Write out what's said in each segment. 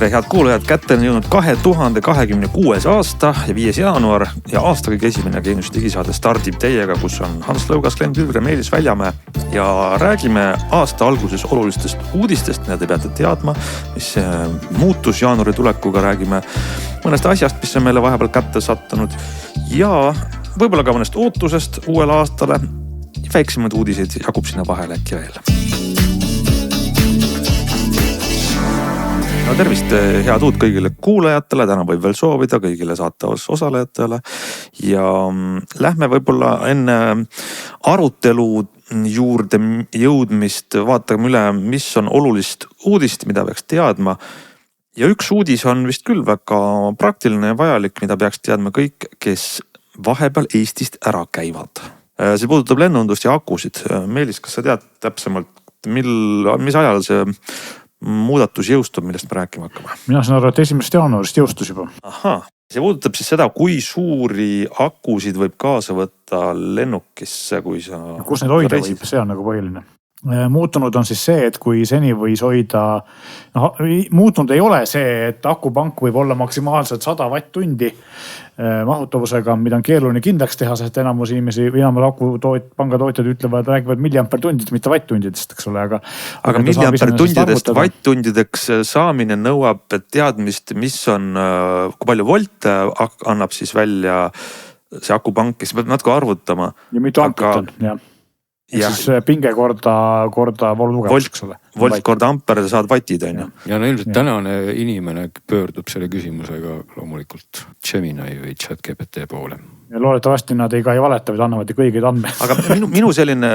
tere, head kuulajad, kätte on jõudnud 2026 aasta ja 5. jaanuar ja aasta kõige esimene Geenius digisaade stardib teiega, kus on Hans Lõugas, Glen Pilgre, Meelis Väljamäe ja räägime aasta alguses olulistest uudistest, mida te peate teadma, mis muutus jaanuari tulekuga, räägime mõnest asjast, mis on meile vahepeal kätte sattunud ja võib-olla ka mõnest ootusest uuele aastale. Väiksemaid uudiseid jagub sinna vahele äkki veel. No tervist, head uut kõigile kuulajatele, täna võib veel soovida kõigile saate osalejatele ja lähme võib-olla enne arutelu juurde jõudmist, vaatame üle, mis on olulist uudist, mida peaks teadma. Ja üks uudis on vist küll väga praktiline ja vajalik, mida peaks teadma kõik, kes vahepeal Eestist ära käivad. See puudutab lennundust ja akusid. Meelis, kas sa tead täpsemalt, mis ajal see muudatus jõustub, millest me rääkima hakkame? Mina saan aru, et 1. jaanuarist jõustus juba. Aha, see puudutab siis seda, kui suuri akusid võib kaasa võtta lennukisse, kui sa... Kus neid hoida võib, see on nagu põhiline. Muutunud on siis see, et kui seni võis hoida, muutunud ei ole see, et akupank võib olla maksimaalselt 100 vatt-tundi mahutavusega, mida on keeruline kindlaks teha, sest enamus inimesi või enamus pangatootjad ütlevad, räägivad milliampertundidest, mitte vatt-tundidest, eks ole. Aga milliampertundidest vatt-tundideks saamine nõuab teadmist, mis on, kui palju volte annab siis välja see akupank, kes peab natuke arvutama. Ja mitu amprit on, jah. Ja siis pinge korda voolutugevus, eks ole. Volt korda amper saad vatid, on ju. Ja no ilmselt tänane inimene pöördub selle küsimusega loomulikult Gemini või ChatGPT poole. Ja loodetavasti nad ei valeta, vaid annavad kõigeid andmeid. Aga minu selline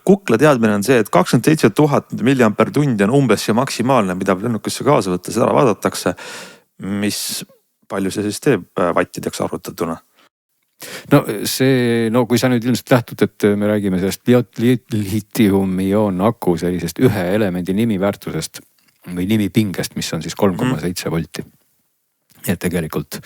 kukla teadmine on see, et 27 000 milliampertundi on umbes see maksimaalne, mida lennukisse kaasa võtta, seda vaadatakse, mis palju see siis teeb vattideks arvutatuna. No kui sa nüüd ilmselt lähtud, et me räägime sellest litium-ioon aku sellisest ühe elemendi nimiväärtusest või nimipingest, mis on siis 3,7 volti. Ja tegelikult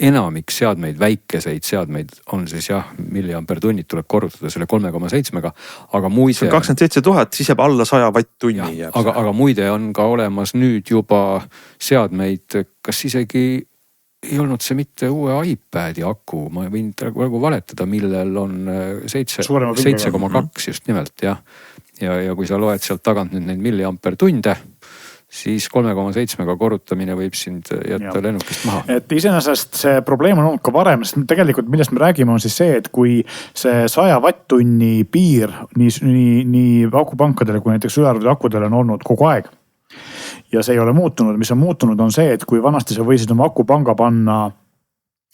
enamik seadmeid, väikeseid seadmeid on siis jah, milliampertunnid tuleb korrutada selle 3,7-ga, aga muide... See on 27 000, siis jääb alla 100 vatt-tunni. Aga muide on ka olemas nüüd juba seadmeid, kas isegi ei olnud see mitte uue iPadi aku, ma võin praegu valetada, millel on 7,2 just nimelt, jah. Ja kui sa loed sealt tagant nüüd neid milliampertunde, siis 3,7-ga korrutamine võib sind jätta lennukist maha. Et iseenesest see probleem on olnud ka varem, sest tegelikult millest me räägime on siis see, et kui see 100 vatt-tunni piir nii akupankadele kui näiteks ülearvude akudele on olnud kogu aeg. Ja see ei ole muutunud, mis on muutunud on see, et kui vanasti sa võisid oma akupanga panna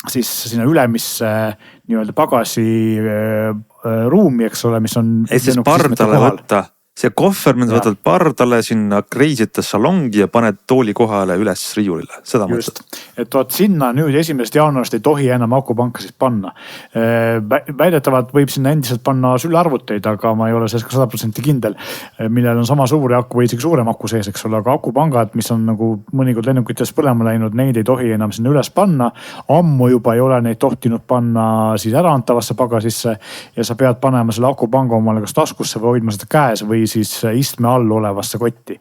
siis sinna ülemisse nii-öelda pagasi ruumi, eks ole, mis on... Et siis pardale võtta. See kohver, mida võtad pardale sinna kreisite salongi ja paned tooli kohale üles riiulile. Seda mõtled. Et sinna nüüd 1. jaanuarist ei tohi enam akupanka siis panna. Väidetavalt võib sinna endiselt panna sülearvuteid, aga ma ei ole selles 100% kindel, millel on sama suur aku või isegi suurem aku sees, eks ole. Aga akupangad, mis on nagu mõnikord lennukitest põlema läinud, neid ei tohi enam sinna üles panna. Ammu juba ei ole neid tohtinud panna siis äraantavasse pagasisse ja sa pead panema selle akupanga omale kas taskusse või hoidma seda käes või siis istme all olevasse kotti,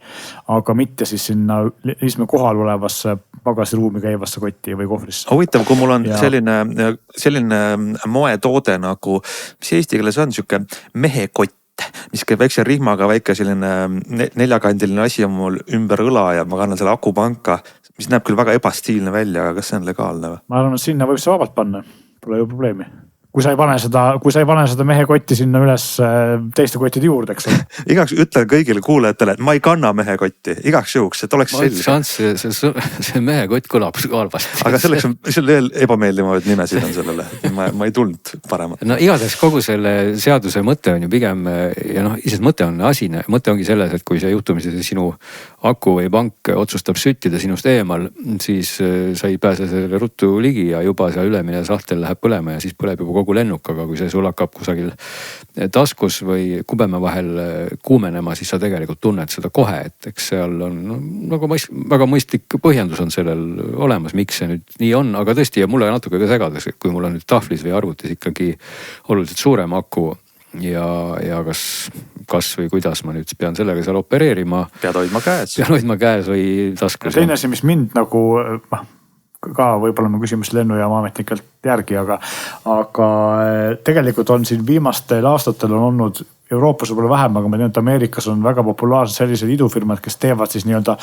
aga mitte siis sinna istme kohal olevasse pagasiruumi käivasse kotti või kohvrisse. Huvitav, kui mul on selline moetoode nagu, mis eesti keeles on siuke mehekott, mis käib väikse rihmaga väike selline neljakandiline asi on mul ümber õla ja ma kannan selle akupanka, mis näeb küll väga ebastiilne välja, aga kas see on legaalne või? Ma arvan, et sinna võib see vabalt panna, pole ju probleemi. Kui sa ei pane seda mehe kotti sinna üles teiste kottide juurde, eks ole. Igaks ütlen kõigile kuulajatele, et ma ei kanna mehe kotti, igaks juhuks, et oleks selge. See mehe kott kõlab halvasti. Aga selleks on veel ebameeldivamaid nimesid on sellele. Ma ei tulnud paremat. No igatahes kogu selle seaduse mõte on ju pigem, ja isest mõte on asine. Mõte ongi selles, et kui see juhtumisi sinu aku või pank otsustab süttida sinust eemal, siis sa ei pääse selle ruttu ligi ja juba see ülemine sahtel läheb põlema ja siis põleb juba kogu lennuk, aga kui see sul hakkab kusagil taskus või kubeme vahel kuumenema, siis sa tegelikult tunned seda kohe, et eks seal on nagu väga mõistlik põhjendus on sellel olemas, miks see nüüd nii on, aga tõesti ja mulle natuke ka segades, kui mul on nüüd tahvlis või arvutis ikkagi oluliselt suurem aku ja kas kas või kuidas ma nüüd pean sellega seal opereerima. Pead hoidma käes või taskus. Teine asi, mis mind nagu ka võib-olla me küsimus lennujaama ametnikelt järgi, aga tegelikult on siin viimastel aastatel on olnud Euroopas võib-olla vähem, aga ma tean, et Ameerikas on väga populaarsed sellised idufirmad, kes teevad siis nii-öelda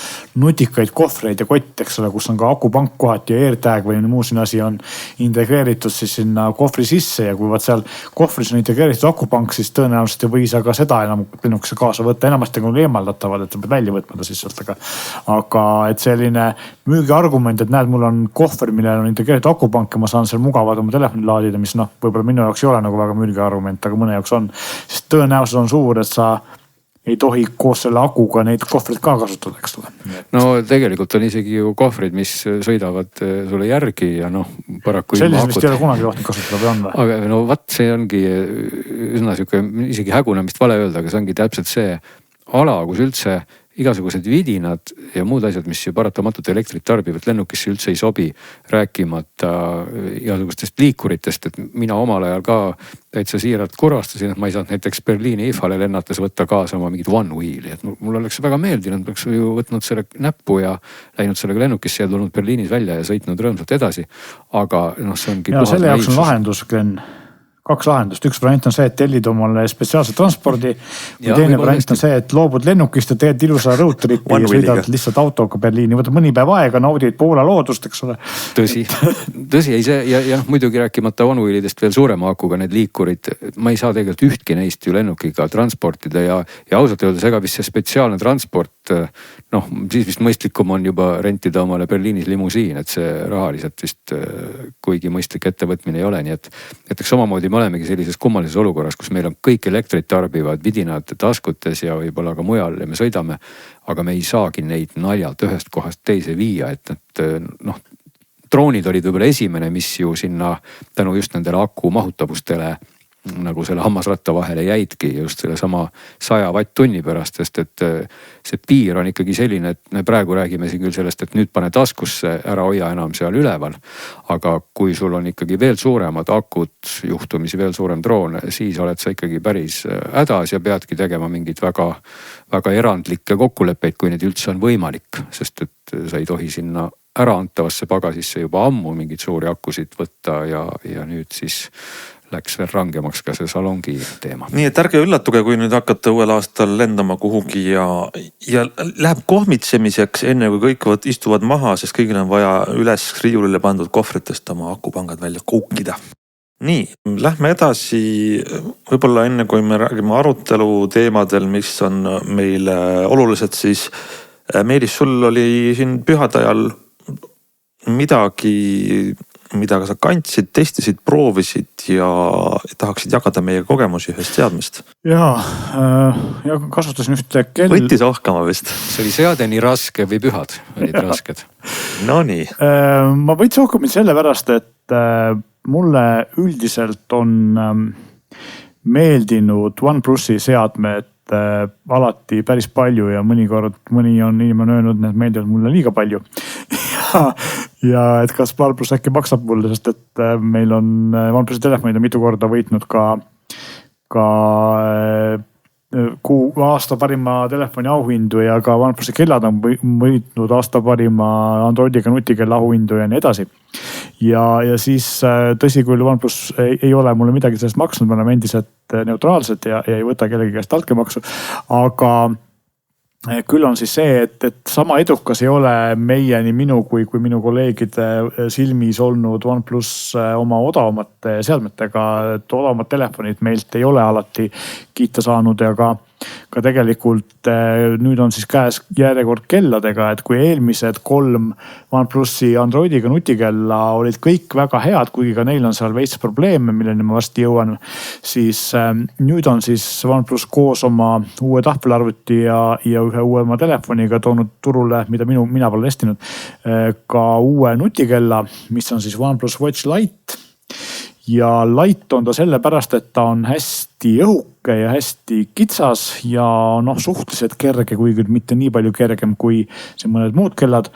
nutikaid kohvreid ja kotte, eks ole, kus on ka akupank kohati ja AirTag või muu siin asi on integreeritud siis sinna kohvri sisse ja kui vaat seal kohvris on integreeritud akupank, siis tõenäoliselt ei või sa ka seda enam lennukisse kaasa võtta. Enamasti on eemaldatavad, et sa pead välja võtma ta siis sealt, aga et selline müügiargument, et näed, mul on kohver, millel on integreeritud akupank ja ma saan seal mugavalt oma telefoni laadida, mis võib-olla minu jaoks ei ole nagu väga müügiargument, aga mõne jaoks on. Sest tõenäoliselt on suur, et sa ei tohi koos selle akuga neid kohvreid ka kasutada, eks ole. No tegelikult on isegi ju kohvrid, mis sõidavad sulle järgi ja paraku. Sellised vist ei ole kunagi rohkem kasutada või on või? Aga vaat see ongi üsna siuke isegi hägunemist vale öelda, aga see ongi täpselt see ala, kus üldse igasugused vidinad ja muud asjad, mis ju paratamatult elektrit tarbivad, lennukisse üldse ei sobi, rääkimata igasugustest liikuritest, et mina omal ajal ka täitsa siiralt kurvastasin, et ma ei saanud näiteks Berliini IFA-le lennates võtta kaasa oma mingit one wheel'i, et mul oleks väga meeldinud, ma oleks ju võtnud selle näppu ja läinud sellega lennukisse ja tulnud Berliinis välja ja sõitnud rõõmsalt edasi. Aga see ongi puhas selle jaoks on lahendus, Glen. 2 lahendust. Üks variant on see, et tellid omale spetsiaalse transpordi. Ja teine variant on see, et loobud lennukist ja teed ilusa roadtripi ja sõidad lihtsalt autoga Berliini. Võtad mõni päev aega, naudid Poola loodust, eks ole. Tõsi, ei see ja muidugi rääkimata one-wheelidest veel suurema akuga need liikurid. Ma ei saa tegelikult ühtki neist ju lennukiga transportida ja ausalt öeldes ega vist see spetsiaalne transport, siis vist mõistlikum on juba rentida omale Berliinis limusiin, et see rahaliselt vist kuigi mõistlik ettevõtmine ei ole. Nii et eks samamoodi me olemegi sellises kummalises olukorras, kus meil on kõik elektrit tarbivad vidinad taskutes ja võib-olla ka mujal ja me sõidame, aga me ei saagi neid naljalt ühest kohast teise viia, et droonid olid võib-olla esimene, mis ju sinna tänu just nendele aku mahutavustele nagu selle hammasratta vahele jäidki just selle sama 100 vatt-tunni pärast, sest et see piir on ikkagi selline, et me praegu räägime siin küll sellest, et nüüd pane taskusse, ära hoia enam seal üleval. Aga kui sul on ikkagi veel suuremad akud, juhtumisi veel suurem droon, siis oled sa ikkagi päris hädas ja peadki tegema mingid väga, väga erandlikke kokkuleppeid, kui need üldse on võimalik, sest et sa ei tohi sinna äraantavasse pagasisse juba ammu mingeid suuri akusid võtta ja nüüd siis läks veel rangemaks ka see salongi teema. Nii et ärge üllatuge, kui nüüd hakkate uuel aastal lendama kuhugi ja läheb kohmitsemiseks enne kui kõik istuvad maha, sest kõigil on vaja üles riiulile pandud kohvritest oma akupangad välja kuukida. Nii, lähme edasi. Võib-olla enne kui me räägime arutelu teemadel, mis on meile olulised, siis Meelis, sul oli siin pühade ajal midagi, mida sa kandsid, testisid, proovisid ja tahaksid jagada meie kogemusi ühest seadmest. Ja kasutasin ühte kell. Võttis ohkama vist. See oli seade nii raske või pühad olid rasked. No nii. Ma võtsin ohkama sellepärast, et mulle üldiselt on meeldinud OnePlusi seadmed alati päris palju ja mõnikord mõni on inimene öelnud, need meeldivad mulle liiga palju. Ja et kas OnePlus äkki maksab mulle, sest et meil on OnePlusi telefonid mitu korda võitnud ka aasta parima telefoni auhindu ja ka OnePlusi kellad on võitnud aasta parima Androidiga nutikella auhindu ja nii edasi. Ja siis tõsi küll OnePlus ei ole mulle midagi sellest maksnud, me oleme endiselt neutraalsed ja ei võta kellegi käest altkäemaksu, aga küll on siis see, et sama edukas ei ole meie nii minu kui minu kolleegide silmis olnud OnePlus oma odavamate seadmetega, et odavamad telefonid meilt ei ole alati kiita saanud ja ka tegelikult nüüd on siis käes järjekord kelladega, et kui eelmised 3 OnePlusi Androidiga nutikella olid kõik väga head, kuigi ka neil on seal veits probleeme, milleni ma varsti jõuan, siis nüüd on siis OnePlus koos oma uue tahvelarvuti ja ühe uuema telefoniga toonud turule, mida mina pole testinud, ka uue nutikella, mis on siis OnePlus Watch Lite. Ja Lite on ta sellepärast, et ta on hästi õhuke ja hästi kitsas ja suhteliselt kerge, kuigi mitte nii palju kergem kui see mõned muud kellad.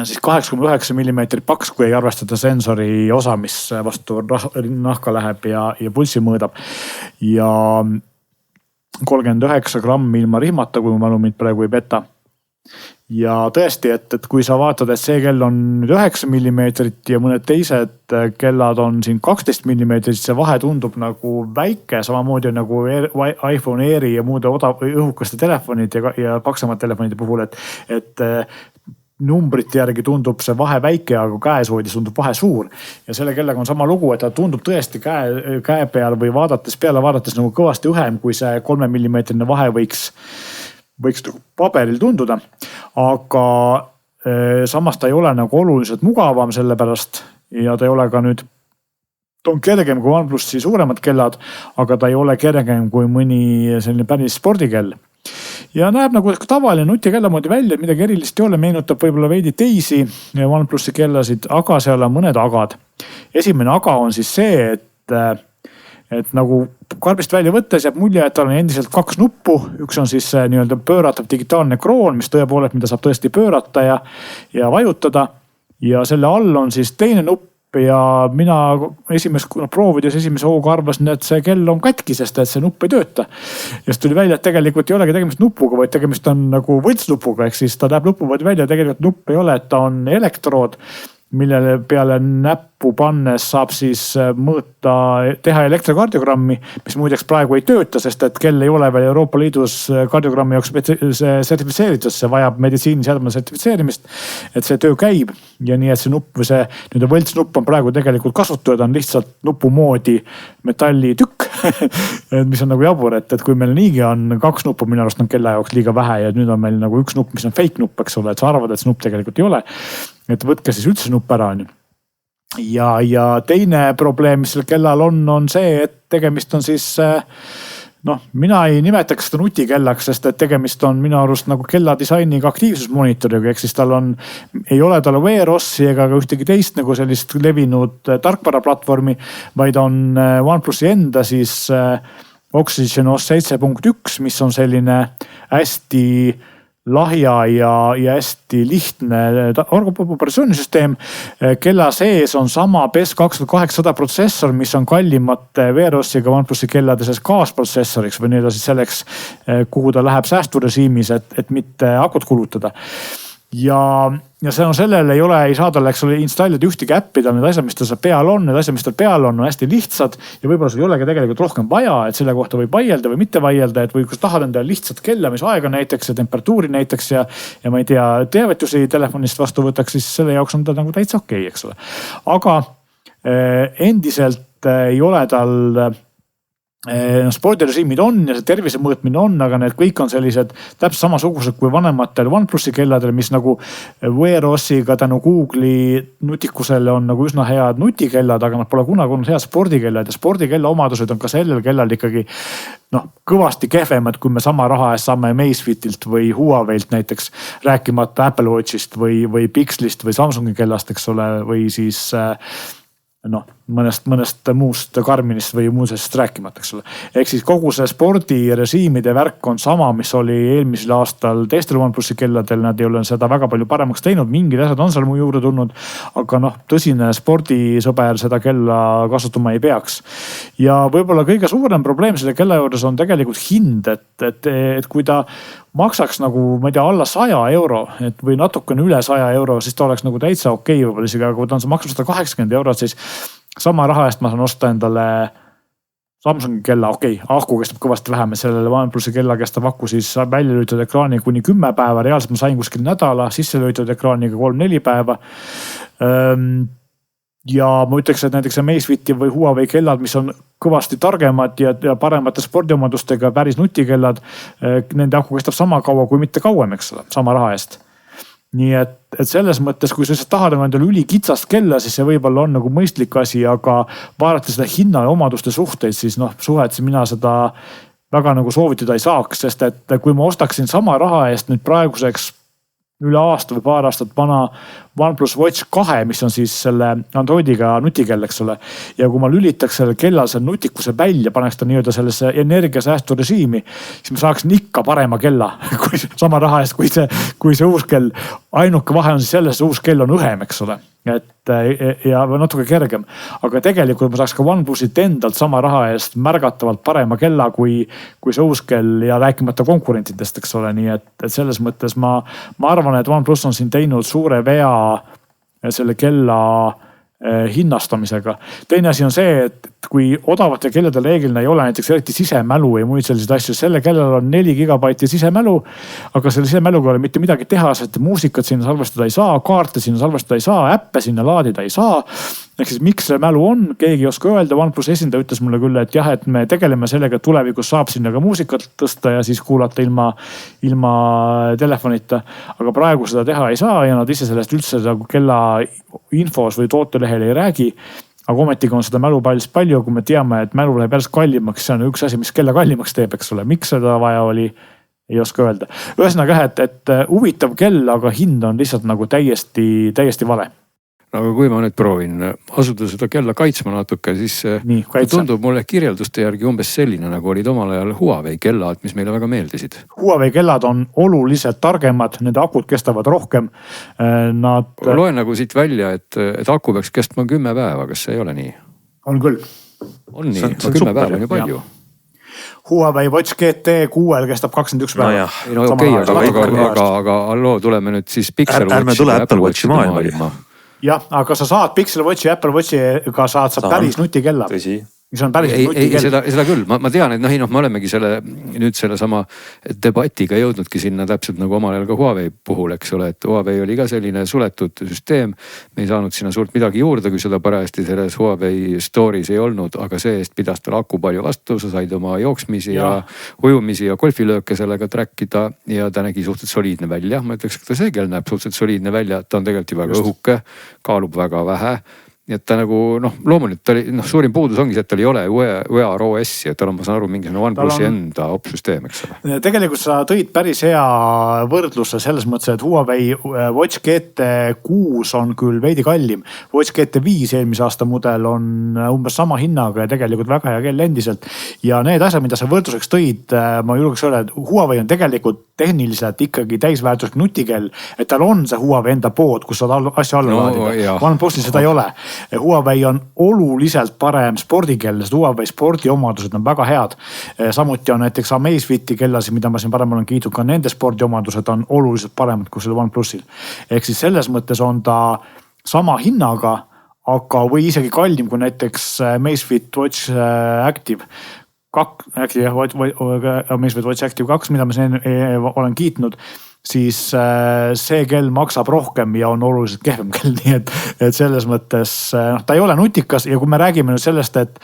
siis 8,9 millimeetrit paks, kui ei arvestada sensori osa, mis vastu nahka läheb ja pulssi mõõdab. Ja 39 grammi ilma rihmata, kui mu mälu mind praegu ei peta. Ja tõesti, et kui sa vaatad, et see kell on 9 millimeetrit ja mõned teised kellad on siin 12 millimeetrit, see vahe tundub nagu väike, samamoodi nagu iPhone Airi ja muude õhukaste telefonid ja paksemad telefonide puhul, et numbrite järgi tundub see vahe väike, aga käesoodis tundub vahe suur. Ja selle kellega on sama lugu, et ta tundub tõesti käe peal või peale vaadates nagu kõvasti õhem, kui see 3 millimeetrine vahe võiks paberil tunduda, aga samas ta ei ole nagu oluliselt mugavam selle pärast ja ta ei ole ka nüüd, ta on kergem kui OnePlusi suuremad kellad, aga ta ei ole kergem kui mõni selline päris spordikell. Ja näeb nagu tavaline nutikella moodi välja, midagi erilist ei ole, meenutab võib-olla veidi teisi OnePlusi kellasid, aga seal on mõned agad. Esimene aga on siis see, et nagu karbist välja võttes jääb mulje, et tal on endiselt 2 nuppu. Üks on siis nii-öelda pööratav digitaalne kroon, mis tõepoolest, mida saab tõesti pöörata ja vajutada. Ja selle all on siis teine nupp ja mina proovides esimese hooga arvasin, et see kell on katki, sest et see nupp ei tööta. Ja siis tuli välja, et tegelikult ei olegi tegemist nupuga, vaid tegemist on nagu võltsnupuga, ehk siis ta näeb nupu võid välja, tegelikult nupp ei ole, et ta on elektrood, millele peale näppu pannes saab siis mõõta, teha elektrokardiogrammi, mis muideks praegu ei tööta, sest et kell ei ole veel Euroopa Liidus kardiogrammi jaoks sertifitseeritud, see vajab meditsiiniseadme sertifitseerimist, et see töö käib ja nii, et see nupp või see nüüd võltsnupp on praegu tegelikult kasutada, on lihtsalt nupu moodi metallitükk, mis on nagu jabur, et kui meil niigi on 2 nuppu, minu arust on kella jaoks liiga vähe ja nüüd on meil nagu 1 nupp, mis on fake nupp, eks ole, et sa arvad, et see nupp tegelikult ei ole. Et võtke siis üldse nupp ära. Ja teine probleem, mis sellel kellal on see, et tegemist on siis, mina ei nimetaks seda nutikellaks, sest et tegemist on minu arust nagu kella disainiga aktiivsusmonitoriga, ehk siis ei ole tal Wear OS-i ega ka ühtegi teist nagu sellist levinud tarkvaraplatvormi, vaid on OnePlusi enda siis Oxygen OS 7.1, mis on selline hästi lahja ja hästi lihtne operatsioonisüsteem. Kella sees on sama PES 2800 protsessor, mis on kallimate Wear OS-iga OnePlusi kellade sees kaasprotsessoriks või nii siis selleks, kuhu ta läheb säästurežiimis, et mitte akut kulutada. Ja see on sellele ei saa talle, eks ole, installida ühtegi äppi, tal need asjad, mis tal peal on, need asjad, mis tal peal on hästi lihtsad ja võib-olla sul ei olegi tegelikult rohkem vaja, et selle kohta võib vaielda või mitte vaielda, et või kui tahad endale lihtsalt kella, mis aega näiteks ja temperatuuri näiteks ja ma ei tea, teavitusi telefonist vastu võtaks, siis selle jaoks on ta nagu täitsa okei, eks ole. Aga endiselt ei ole tal spordirežiimid on ja see tervise mõõtmine on, aga need kõik on sellised täpselt samasugused kui vanematel OnePlusi kelladel, mis nagu Wear OS-iga tänu Google'i nutikusele on nagu üsna head nutikellad, aga nad pole kunagi olnud head spordikellad ja spordikella omadused on ka sellel kellal ikkagi kõvasti kehvemad, kui me sama raha eest saame Amazfitilt või Huaweilt näiteks, rääkimata Apple Watchist või Pixelist või Samsungi kellast, eks ole, või siis mõnest muust Garminist või muusest rääkimata, eks ole. Ehk siis kogu see spordirežiimide värk on sama, mis oli eelmisel aastal teistel OnePlusi kelladel, nad ei ole seda väga palju paremaks teinud, mingid asjad on seal muu juurde tulnud, aga tõsine spordisõber seda kella kasutama ei peaks. Ja võib-olla kõige suurem probleem selle kella juures on tegelikult hind, et kui ta maksaks nagu, ma ei tea, alla 100 euro, või natukene üle 100 euro, siis ta oleks nagu täitsa okei võib-olla isegi, aga kui ta on maksnud 180 eurot, siis sama raha eest ma saan osta endale Samsungi kella, ahku kestab kõvasti vähem, sellele OnePlusi kella kestab ahku siis välja lülitatud ekraani kuni 10 päeva, reaalselt ma sain kuskil nädala, sisse lülitatud ekraaniga 3-4 päeva. Ja ma ütleks, et näiteks Amazfiti või Huawei kellad, mis on kõvasti targemad ja paremate spordiomadustega päris nutikellad, nende ahku kestab sama kaua kui mitte kauem, eks ole, sama raha eest. Nii et selles mõttes, kui sa tahad endale ülikitsast kella, siis see võib-olla on nagu mõistlik asi, aga vaadates seda hinna ja omaduste suhteid, siis suhet mina seda väga nagu soovitada ei saaks, sest et kui ma ostaksin sama raha eest nüüd praeguseks üle aasta või paar aastat vana OnePlus Watch 2, mis on siis selle Androidiga nutikell, eks ole. Ja kui ma lülitaks selle kellal selle nutikuse välja, paneks ta nii-öelda sellesse energiasäästu režiimi, siis ma saaksin ikka parema kella kui sama raha eest, kui see uus kell. ainuke vahe on siis selles, uus kell on õhem, eks ole. Et ja natuke kergem, aga tegelikult ma saaks ka OnePlusilt endalt sama raha eest märgatavalt parema kella kui see uus kell ja rääkimata konkurentidest, eks ole. Nii et selles mõttes ma arvan, et OnePlus on siin teinud suure vea selle kella hinnastamisega. Teine asi on see, et kui odavate kelladel reeglina ei ole näiteks eriti sisemälu ja muid selliseid asju, selle kellel on 4 gigabaiti sisemälu, aga selle sisemäluga ei ole mitte midagi teha, sest muusikat sinna salvestada ei saa, kaarte sinna salvestada ei saa, äppe sinna laadida ei saa. Ehk siis miks see mälu on, keegi ei oska öelda. OnePlus esindaja ütles mulle küll, et jah, et me tegeleme sellega, et tulevikus saab sinna ka muusikat tõsta ja siis kuulata ilma telefonita. Aga praegu seda teha ei saa ja nad ise sellest üldse nagu kella infos või tootelehel ei räägi. Aga ometigi on seda mälu palju, kui me teame, et mälu läheb järjest kallimaks. See on üks asi, mis kella kallimaks teeb, eks ole. Miks seda vaja oli, ei oska öelda. Ühesõnaga, et huvitav kell, aga hind on lihtsalt nagu täiesti vale. Aga kui ma nüüd proovin asuda seda kella kaitsma natuke, siis tundub mulle kirjelduste järgi umbes selline, nagu olid omal ajal Huawei kellad, mis meile väga meeldisid. Huawei kellad on oluliselt targemad, nende akud kestavad rohkem. Loen nagu siit välja, et aku peaks kestma 10 päeva, kas see ei ole nii? On küll. On nii, 10 päeva on ju palju. Huawei Watch GT 6 kestab 21 päeva. No okei, aga alloo, tuleme nüüd siis Pixel Watchi. Ärme tule Apple Watchi maailma. Jah, aga sa saad Pixel Watchi ja Apple Watchiga saad päris nutikella. Tõsi. Mis on päris nutikell. Seda küll, ma tean, et me olemegi nüüd selle sama debatiga jõudnudki sinna täpselt nagu omal ajal ka Huawei puhul, eks ole, et Huawei oli ka selline suletud süsteem. Me ei saanud sinna suurt midagi juurde, kui seda parajasti selles Huawei store'is ei olnud, aga see eest pidas tal aku palju vastu, sa said oma jooksmisi ja ujumisi ja golfilööke sellega trackida ja ta nägi suhteliselt soliidne välja. Ma ütleks, et see kell näeb suhteliselt soliidne välja, ta on tegelikult väga õhuke, kaalub väga vähe. Nii et ta nagu loomulikult ta oli, suurim puudus ongi see, et tal ei ole Wear OS-i, et tal on, ma saan aru, mingisugune OnePlusi enda opsüsteem, eks ole. Tegelikult sa tõid päris hea võrdluse selles mõttes, et Huawei Watch GT 6 on küll veidi kallim. Watch GT 5 eelmise aasta mudel on umbes sama hinnaga ja tegelikult väga hea kell endiselt. Ja need asjad, mida sa võrdluseks tõid, ma julgeks öelda, et Huawei on tegelikult tehniliselt ikkagi täisväärtuslik nutikell, et tal on see Huawei enda pood, kus saad asju alla laadida. OnePlusil seda ei ole. Huawei on oluliselt parem spordikell, sest Huawei spordiomadused on väga head. Samuti on näiteks Amazfiti kellasid, mida ma siin parem olen kiitnud, ka nende spordiomadused on oluliselt paremad kui selle OnePlusil. Ehk siis selles mõttes on ta sama hinnaga, aga või isegi kallim kui näiteks Amazfit Watch Active 2, Amazfit Watch Active 2, mida ma siin olen kiitnud. Siis see kell maksab rohkem ja on oluliselt kehvem kell, nii et selles mõttes ta ei ole nutikas ja kui me räägime nüüd sellest, et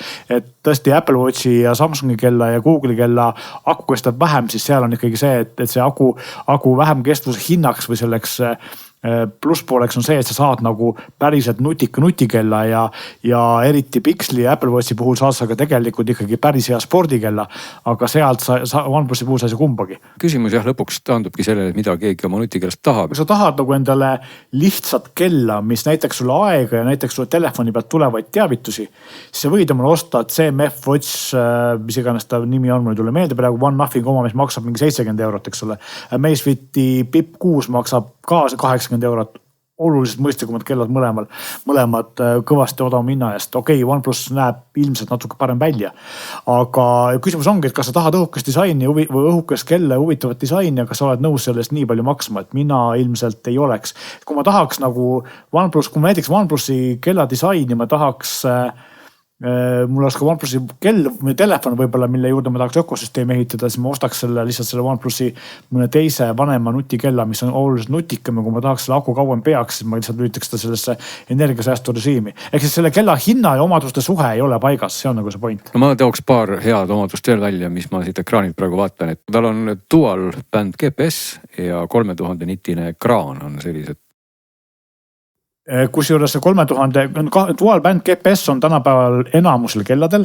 tõesti Apple Watchi ja Samsungi kella ja Google'i kella aku kestab vähem, siis seal on ikkagi see, et see aku vähem kestvuse hinnaks või selleks plusspooleks on see, et sa saad nagu päriselt nutikella ja eriti Pixeli ja Apple Watchi puhul saad sa ka tegelikult ikkagi päris hea spordikella, aga sealt sa OnePlusi puhul sa ei saa kumbagi. Küsimus jah lõpuks taandubki sellele, mida keegi oma nutikellast tahab. Kui sa tahad nagu endale lihtsat kella, mis näiteks sulle aega ja näiteks sulle telefoni pealt tulevaid teavitusi, siis sa võid omale osta CMF Watch, mis iganes ta nimi on, mulle tule meelde praegu One Nothing oma, mis maksab mingi 70 €, eks ole. Amazfiti PIP 6 maksab ka 80 €, oluliselt mõistlikumad kellad mõlemad kõvasti odavama hinna eest. Okei, OnePlus näeb ilmselt natuke parem välja, aga küsimus ongi, et kas sa tahad õhukest disaini või õhukest kelle huvitavat disaini ja kas sa oled nõus sellest nii palju maksma, et mina ilmselt ei oleks. Kui ma tahaks nagu OnePlus, kui ma näiteks OnePlusi kella disaini, ma tahaks mul oleks ka OnePlusi kell või telefon võib-olla, mille juurde ma tahaks ökosüsteemi ehitada, siis ma ostaks lihtsalt selle OnePlusi mõne teise vanema nutikella, mis on oluliselt nutikam ja kui ma tahaks selle aku kauem peaks, siis ma lihtsalt lülitaks ta sellesse energiasäästu režiimi. Ehk siis selle kella hinna ja omaduste suhe ei ole paigas, see on nagu see point. No ma tooks paar head omadust veel välja, mis ma siit ekraanilt praegu vaatan, et tal on dual band GPS ja 3000 nitine ekraan on sellised. Kusjuures see 3000 dual band GPS on tänapäeval enamusel kelladel.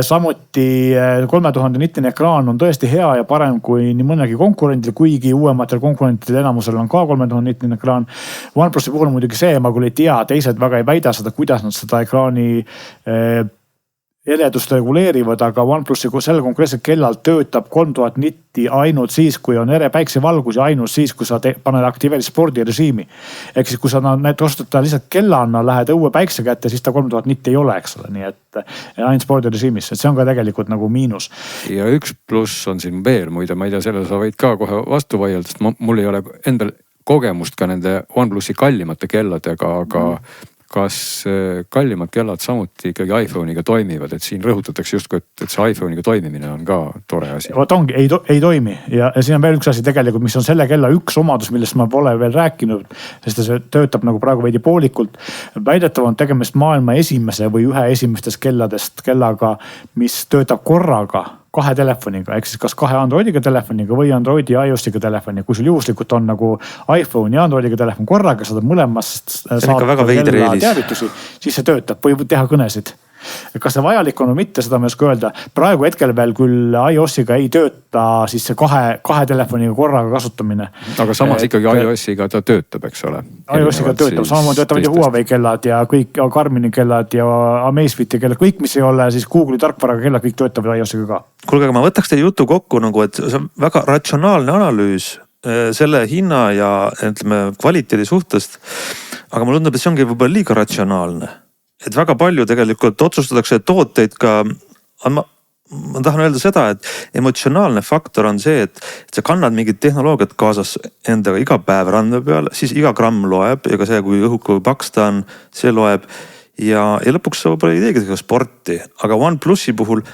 Samuti 3000 nitine ekraan on tõesti hea ja parem kui nii mõnegi konkurendil, kuigi uuematel konkurentidel enamusel on ka 3000 nitine ekraan. OnePlusi puhul on muidugi see, ma küll ei tea, teised väga ei väida seda, kuidas nad seda ekraani eredust reguleerivad, aga OnePlusi sellel konkreetsel kellal töötab 3000 nitti ainult siis, kui on ere päiksevalgus ja ainult siis, kui sa paned aktiveeri spordirežiimi. Ehk siis, kui sa ostad lihtsalt kellana, lähed õue päikse kätte, siis ta 3000 nitti ei ole, eks ole. Nii et ainult spordirežiimis, et see on ka tegelikult nagu miinus. Ja üks pluss on siin veel muide, ma ei tea, selle sa võid ka kohe vastu vaielda, sest mul ei ole endal kogemust ka nende OnePlusi kallimate kelladega, aga kas kallimad kellad samuti ikkagi iPhone'iga toimivad, et siin rõhutatakse justkui, et see iPhone'iga toimimine on ka tore asi. Vot ongi, ei toimi ja siin on veel üks asi tegelikult, mis on selle kella üks omadus, millest ma pole veel rääkinud, sest see töötab nagu praegu veidi poolikult. Väidetav on tegemist maailma esimese või ühe esimestest kelladest kellaga, mis töötab korraga 2 telefoniga, ehk siis kas 2 Androidiga telefoniga või Androidi ja iOSiga telefoni. Kui sul juhuslikult on nagu iPhone ja Androidiga telefon korraga, saad mõlemast saata kella teavitusi, siis see töötab või teha kõnesid. Kas see vajalik on või mitte, seda ma ei oska öelda. Praegu hetkel veel küll iOSiga ei tööta siis see 2 telefoniga korraga kasutamine. Aga samas ikkagi iOSiga ta töötab, eks ole? iOSiga töötab, samamoodi töötavad ju Huawei kellad ja kõik Garmini kellad ja Amazfiti kellad, kõik mis ei ole siis Google'i tarkvaraga kellad, kõik töötavad iOSiga ka. Kuulge, aga ma võtaks teie jutu kokku nagu, et see on väga ratsionaalne analüüs selle hinna ja ütleme kvaliteedi suhtest. Aga mulle tundub, et see ongi võib-olla liiga ratsionaalne. Et väga palju tegelikult otsustatakse tooteid ka, ma tahan öelda seda, et emotsionaalne faktor on see, et sa kannad mingit tehnoloogiat kaasas endaga iga päev randme peal, siis iga gramm loeb ja ka see, kui õhuke või paks ta on, see loeb. Ja lõpuks sa võib-olla ei teegi sporti, aga OnePlusi puhul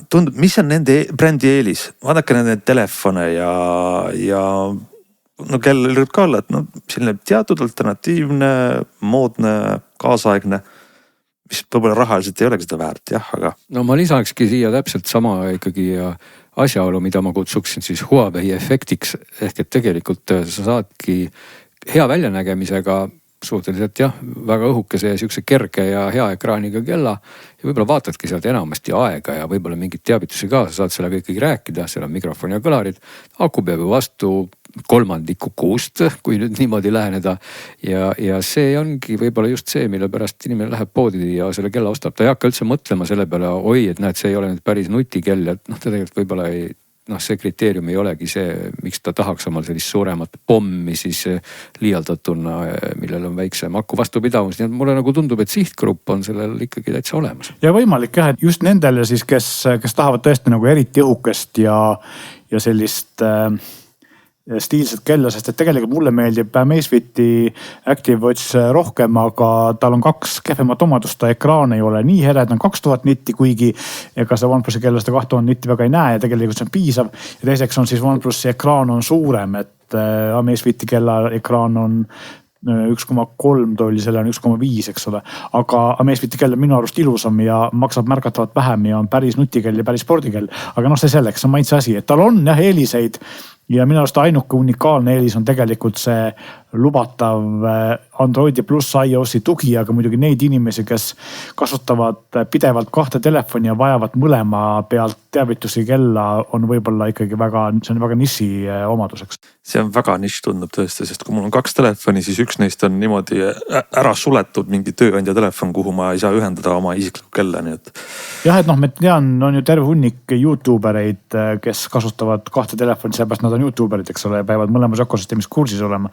tundub, mis on nende brändi eelis? Vaadake nende telefone ja no kell ka olla, et selline teatud alternatiivne, moodne, kaasaegne, mis võib-olla rahaliselt ei olegi seda väärt, jah, aga. No ma lisakski siia täpselt sama ikkagi asjaolu, mida ma kutsuksin siis Huawei efektiks. Ehk et tegelikult sa saadki hea väljanägemisega suhteliselt jah, väga õhukese ja siukse kerge ja hea ekraaniga kella. Ja võib-olla vaatadki sealt enamasti aega ja võib-olla mingit teavitusi ka, sa saad sellega ikkagi rääkida, seal on mikrofon ja kõlarid. Aku peab ju vastu 1/3 kuust, kui nüüd niimoodi läheneda. Ja see ongi võib-olla just see, mille pärast inimene läheb poodi ja selle kella ostab. Ta ei hakka üldse mõtlema selle peale, oi, et näed, see ei ole nüüd päris nutikell, et ta tegelikult võib-olla ei, see kriteerium ei olegi see, miks ta tahaks omal sellist suuremat pommi siis liialdatuna, millel on väiksem aku vastupidavus. Nii et mulle nagu tundub, et sihtgrupp on sellel ikkagi täitsa olemas. Ja võimalik jah, et just nendele siis, kes tahavad tõesti nagu eriti õhukest ja sellist stiilset kella, sest et tegelikult mulle meeldib Amazfiti Active Watch rohkem, aga tal on 2 kehvemat omadust, ta ekraan ei ole nii hered, on 2000 nitti, kuigi ega see OnePlusi kella seda 2000 nitti väga ei näe ja tegelikult see on piisav. Ja teiseks on siis OnePlusi ekraan on suurem, et Amazfiti kella ekraan on 1,3 tolli, selle on 1,5, eks ole. Aga Amazfiti kell on minu arust ilusam ja maksab märgatavalt vähem ja on päris nutikell ja päris spordikell. Aga see selleks on maitse asi, et tal on jah eeliseid. Ja minu arust ainuke unikaalne eelis on tegelikult see lubatav Androidi pluss iOSi tugi, aga muidugi neid inimesi, kes kasutavad pidevalt 2 telefoni ja vajavad mõlema pealt teavitusi kella, on võib-olla ikkagi see on väga niši omaduseks. See on väga nišš tundub tõesti, sest kui mul on 2 telefoni, siis üks neist on niimoodi ära suletud mingi tööandja telefon, kuhu ma ei saa ühendada oma isiklikku kella, nii et. Jah, et ma tean, on ju terve hunnik YouTubereid, kes kasutavad 2 telefoni, seepärast nad on YouTuberid, eks ole, peavad mõlemas ökosüsteemis kursis olema.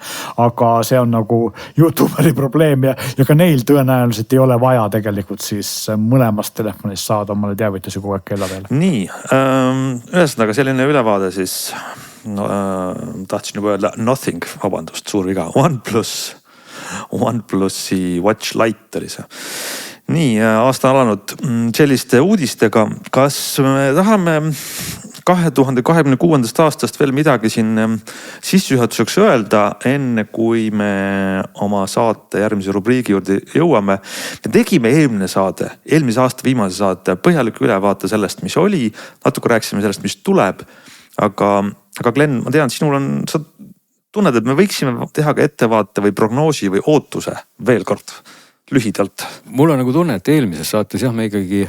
Aga see on nagu YouTuberi probleem ja ka neil tõenäoliselt ei ole vaja tegelikult siis mõlemast telefonist saada omale teavitusi kogu aeg kella peale. Nii, ühesõnaga selline ülevaade siis, tahtsin juba öelda nothing, vabandust, suur viga, OnePlusi Watch Lite oli see. Nii, aasta alanud selliste uudistega, kas me tahame 2026. aastast veel midagi siin sissejuhatuseks öelda, enne kui me oma saate järgmise rubriigi juurde jõuame. Me tegime eelmise aasta viimase saate põhjaliku ülevaate sellest, mis oli, natuke rääkisime sellest, mis tuleb. Aga Glenn, ma tean, sa tunned, et me võiksime teha ka ettevaate või prognoosi või ootuse veel kord lühidalt. Mul on nagu tunne, et eelmises saates jah, me ikkagi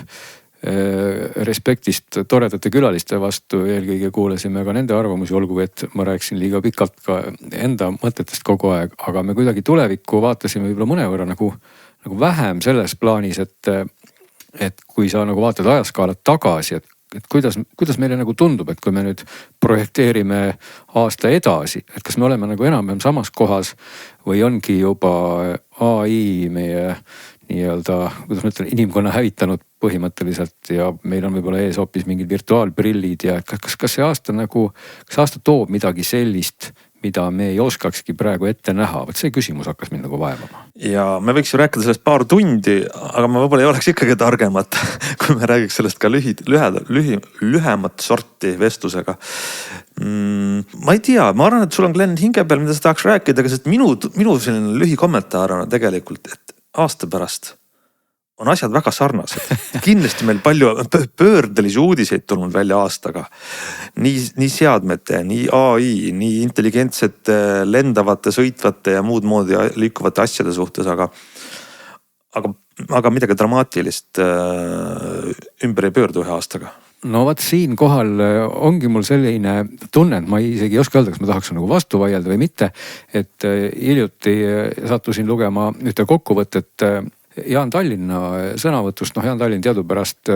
respektist toredate külaliste vastu eelkõige kuulasime ka nende arvamusi, olgu, et ma rääkisin liiga pikalt ka enda mõtetest kogu aeg, aga me kuidagi tulevikku vaatasime võib-olla mõnevõrra nagu vähem selles plaanis, et kui sa nagu vaatad ajaskaalat tagasi, et kuidas meile nagu tundub, et kui me nüüd projekteerime aasta edasi, et kas me oleme nagu enam-vähem samas kohas või ongi juba AI meie nii-öelda, kuidas ma ütlen, inimkonna hävitanud põhimõtteliselt ja meil on võib-olla ees hoopis mingid virtuaalprillid ja kas see aasta nagu, kas aasta toob midagi sellist, mida me ei oskakski praegu ette näha, vot see küsimus hakkas mind nagu vaevama. Ja me võiks ju rääkida sellest paar tundi, aga ma võib-olla ei oleks ikkagi targemad, kui me räägiks sellest ka lühemat sorti vestlusega. Ma ei tea, ma arvan, et sul on Glen hinge peal, mida sa tahaks rääkida, aga minu selline lühikommentaar on tegelikult, et aasta pärast on asjad väga sarnased. Kindlasti meil palju pöördelisi uudiseid tulnud välja aastaga. Nii seadmete, nii AI, nii intelligentsete, lendavate, sõitvate ja muud moodi liikuvate asjade suhtes, aga midagi dramaatilist ümber ei pöördu ühe aastaga. No vaat siin kohal ongi mul selline tunne, et ma isegi ei oska öelda, kas ma tahaks nagu vastu vaielda või mitte. Et hiljuti sattusin lugema ühte kokkuvõtet Jaan Tallinna sõnavõtust. Jaan Tallinn teadupärast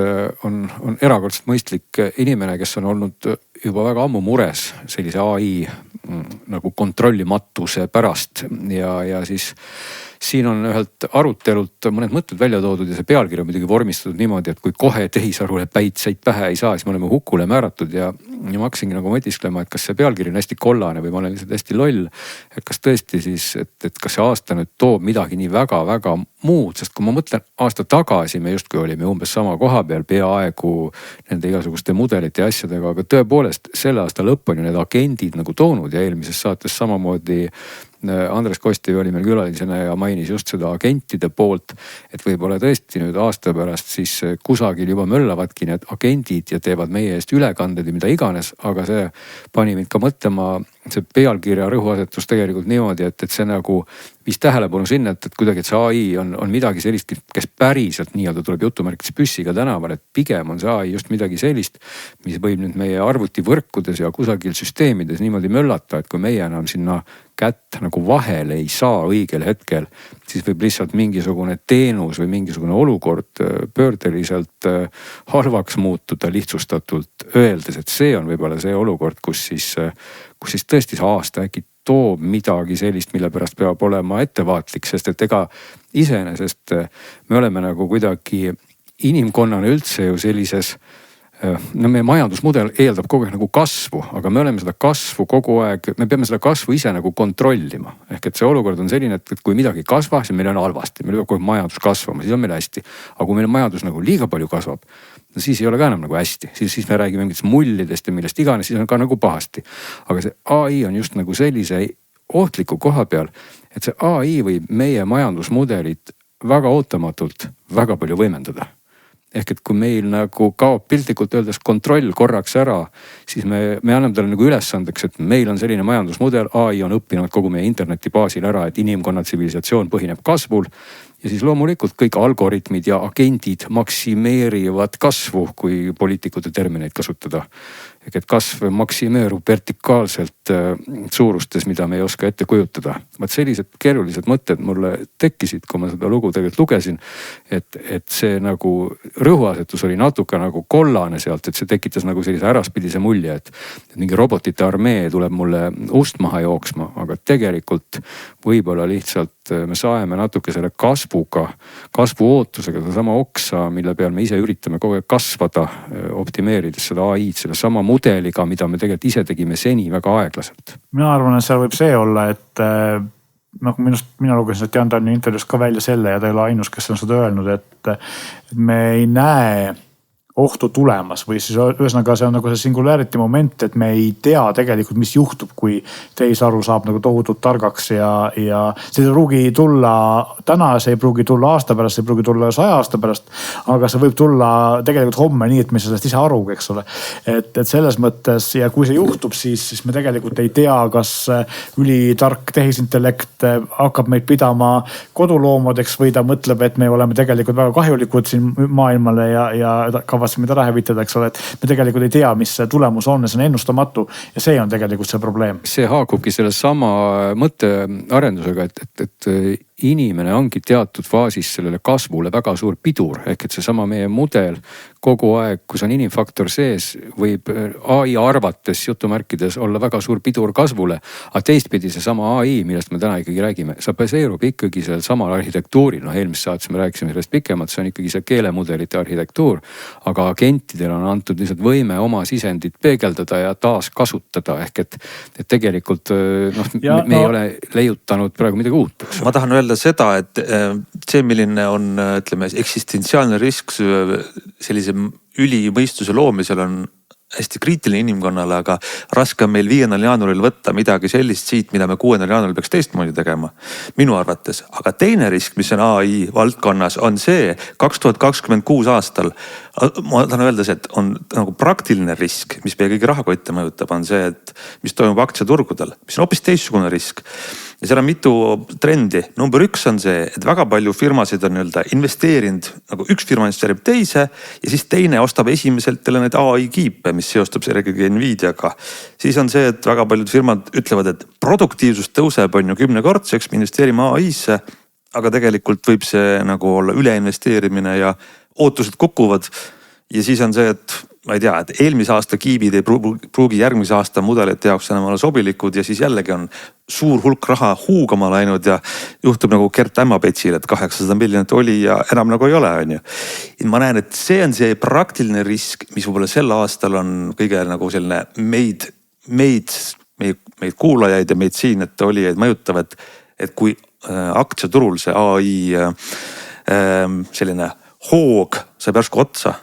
on erakordselt mõistlik inimene, kes on olnud juba väga ammu mures sellise AI nagu kontrollimatuse pärast ja siis siin on ühelt arutelult mõned mõtted välja toodud ja see pealkiri on muidugi vormistatud niimoodi, et kui kohe tehisarule päitseid pähe ei saa, siis me oleme hukule määratud ja ma hakkasingi nagu mõtisklema, et kas see pealkiri on hästi kollane või ma olen lihtsalt hästi loll. Et kas tõesti siis, et kas see aasta nüüd toob midagi nii väga-väga muud, sest kui ma mõtlen aasta tagasi, me justkui olime umbes sama koha peal peaaegu nende igasuguste mudelite ja asjadega, aga tõepoolest selle aasta lõpp on ju need agendid nagu toonud ja eelmises saates samamoodi Andres Kostivi oli meil külalisena ja mainis just seda agentide poolt, et võib-olla tõesti nüüd aasta pärast siis kusagil juba möllavadki need agendid ja teevad meie eest ülekanded ja mida iganes, aga see pani mind ka mõtlema, see pealkirja rõhuasetus tegelikult niimoodi, et see nagu viis tähelepanu sinna, et kuidagi, et see AI on midagi sellist, kes päriselt nii-öelda tuleb jutumärkides püssiga tänaval, et pigem on see AI just midagi sellist, mis võib nüüd meie arvutivõrkudes ja kusagil süsteemides niimoodi möllata, et kui meie enam sinna kätt nagu vahele ei saa õigel hetkel, siis võib lihtsalt mingisugune teenus või mingisugune olukord pöördeliselt halvaks muutuda lihtsustatult öeldes, et see on võib-olla see olukord, kus siis tõesti see aasta äkki toob midagi sellist, mille pärast peab olema ettevaatlik, sest et ega iseenesest me oleme nagu kuidagi inimkonnana üldse ju sellises, no meie majandusmudel eeldab kogu aeg nagu kasvu, aga me oleme seda kasvu kogu aeg, me peame seda kasvu ise nagu kontrollima. Ehk et see olukord on selline, et kui midagi kasvab, siis meil on halvasti, meil peab kogu aeg majandus kasvama, siis on meil hästi. Aga kui meil majandus nagu liiga palju kasvab, no siis ei ole ka enam nagu hästi, siis me räägime mingitest mullidest ja millest iganes, siis on ka nagu pahasti. Aga see AI on just nagu sellise ohtliku koha peal, et see AI võib meie majandusmudelit väga ootamatult väga palju võimendada. Ehk et kui meil nagu kaob piltlikult öeldes kontroll korraks ära, siis me anname talle nagu ülesandeks, et meil on selline majandusmudel, AI on õppinud kogu meie interneti baasil ära, et inimkonna tsivilisatsioon põhineb kasvul. Ja siis loomulikult kõik algoritmid ja agendid maksimeerivad kasvu, kui poliitikute termineid kasutada. Ehk et kasv maksimeerub vertikaalselt suurustes, mida me ei oska ette kujutada. Vaat sellised keerulised mõtted mulle tekkisid, kui ma seda lugu tegelikult lugesin, et see nagu rõhuasetus oli natuke nagu kollane sealt, et see tekitas nagu sellise äraspidise mulje, et mingi robotite armee tuleb mulle ust maha jooksma, aga tegelikult võib-olla lihtsalt me saeme natuke selle kasvu ootusega sedasama oksa, mille peal me ise üritame kogu aeg kasvada, optimeerides seda AI-d, selle sama mudeliga, mida me tegelikult ise tegime seni väga aeglaselt. Mina arvan, et seal võib see olla, et mina lugesin, et Jaan Tallinna intervjuust ka välja selle ja ta ei ole ainus, kes on seda öelnud, et me ei näe ohtu tulemas või siis ühesõnaga see on nagu see singularity moment, et me ei tea tegelikult, mis juhtub, kui tehisaru saab nagu tohutult targaks ja see ei pruugi tulla täna, see ei pruugi tulla aasta pärast, see ei pruugi tulla 100 aasta pärast, aga see võib tulla tegelikult homme nii, et me sellest ise aru, eks ole. Et selles mõttes ja kui see juhtub, siis me tegelikult ei tea, kas ülitark tehisintellekt hakkab meid pidama koduloomadeks või ta mõtleb, et me oleme tegelikult väga kahjulikud siin maailmale ja kavatseme ta ära hävitada, eks ole, et me tegelikult ei tea, mis see tulemus on ja see on ennustamatu ja see on tegelikult see probleem. See haakubki selle sama mõttearendusega, et inimene ongi teatud faasis sellele kasvule väga suur pidur, ehk et seesama meie mudel kogu aeg, kus on inimfaktor sees, võib ai arvates jutumärkides olla väga suur pidur kasvule. Aga teistpidi seesama ai, millest me täna ikkagi räägime, see baseerub ikkagi sellel samal arhitektuuril. Eelmises saates me rääkisime sellest pikemalt, see on ikkagi see keelemudelite arhitektuur. Aga agentidele on antud lihtsalt võime oma sisendit peegeldada ja taas kasutada. Ehk et tegelikult me ei ole leiutanud praegu midagi uut. Ma tahan öelda seda, et see, milline on, ütleme, eksistentsiaalne risk sellise ülimõistuse loomisel on hästi kriitiline inimkonnale, aga raske on meil 5. jaanuaril võtta midagi sellist siit, mida me 6. jaanuaril peaks teistmoodi tegema. Minu arvates. Aga teine risk, mis on AI valdkonnas, on see 2026 aastal. Ma tahan öelda see, et on nagu praktiline risk, mis meie kõigi rahakotte mõjutab, on see, et mis toimub aktsiaturgudel, mis on hoopis teistsugune risk. Ja seal on mitu trendi. Number 1 on see, et väga palju firmasid on investeerinud, nagu üks firma investeerib teise ja siis teine ostab esimeselt jälle need AI kiipe, mis seostub sellega Nvidiaga. Siis on see, et väga paljud firmad ütlevad, et produktiivsus tõuseb on ju 10-kordseks, me investeerime AI-sse, aga tegelikult võib see nagu olla üleinvesteerimine ja ootused kukuvad. Ja siis on see, et ma ei tea, et eelmise aasta kiibid ei pruugi järgmise aasta mudelite jaoks enam olla sobilikud ja siis jällegi on suur hulk raha huugama läinud ja juhtub nagu Gert Ämmapetsil, et 800 miljonit oli ja enam nagu ei ole, on ju. Ma näen, et see on see praktiline risk, mis võib-olla sel aastal on kõige nagu selline meid kuulajaid ja meid siin, et olijaid mõjutav, et kui aktsiaturul see AI selline hoog saab järsku otsa,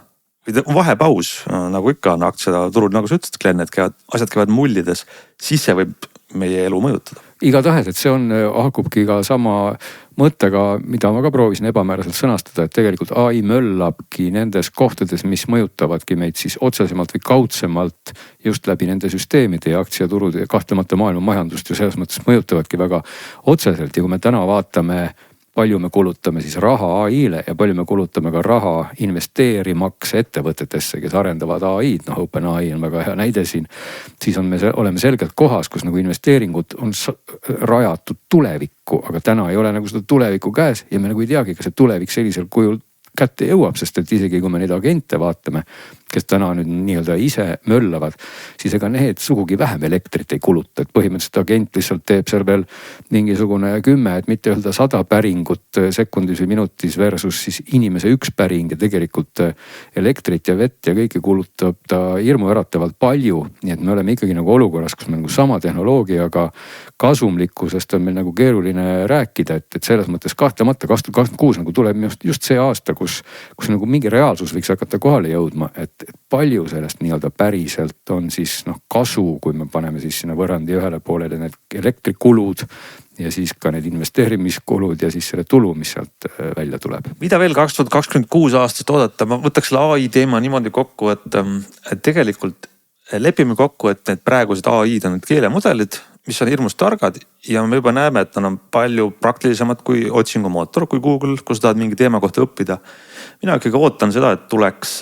vahepaus, nagu ikka on aktsiaturul, nagu sa ütlesid, Glenn, et asjad käivad mullides, siis see võib meie elu mõjutada. Igatahes, et see haakubki ka sama mõttega, mida ma ka proovisin ebamääraselt sõnastada, et tegelikult AI möllabki nendes kohtades, mis mõjutavadki meid siis otsesemalt või kaudsemalt just läbi nende süsteemide ja aktsiaturud ja kahtlemata maailma majandust ja selles mõttes mõjutavadki väga otseselt. Ja kui me täna vaatame, palju me kulutame siis raha AI-le ja palju me kulutame ka raha investeerimaks ettevõtetesse, kes arendavad AI-d, OpenAI on väga hea näide siin. Siis oleme selgelt kohas, kus nagu investeeringud on rajatud tulevikku, aga täna ei ole nagu seda tulevikku käes ja me nagu ei teagi, kas see tulevik sellisel kujul kätte jõuab, sest et isegi kui me neid agente vaatame, kes täna nüüd nii-öelda ise möllavad, siis ega need sugugi vähem elektrit ei kuluta, et põhimõtteliselt agent lihtsalt teeb seal veel mingisugune 10, et mitte öelda 100 päringut sekundis või minutis versus siis inimese üks päring ja tegelikult elektrit ja vett ja kõike kulutab ta hirmuäratavalt palju. Nii et me oleme ikkagi nagu olukorras, kus me nagu sama tehnoloogiaga kasumlikkusest on meil nagu keeruline rääkida, et selles mõttes kahtlemata 2026 nagu tuleb just see aasta, kus nagu mingi reaalsus võiks hakata kohale jõudma, et palju sellest nii-öelda päriselt on siis kasu, kui me paneme siis sinna võrrandi ühele poolele need elektrikulud ja siis ka need investeerimiskulud ja siis selle tulu, mis sealt välja tuleb. Mida veel 2026 aastast oodata? Ma võtaks selle AI teema niimoodi kokku, et tegelikult lepime kokku, et need praegused AI-d on need keelemudelid, mis on hirmus targad ja me juba näeme, et nad on palju praktilisemad kui otsingumootor, kui Google, kus tahad mingi teema kohta õppida. Mina ikkagi ootan seda, et tuleks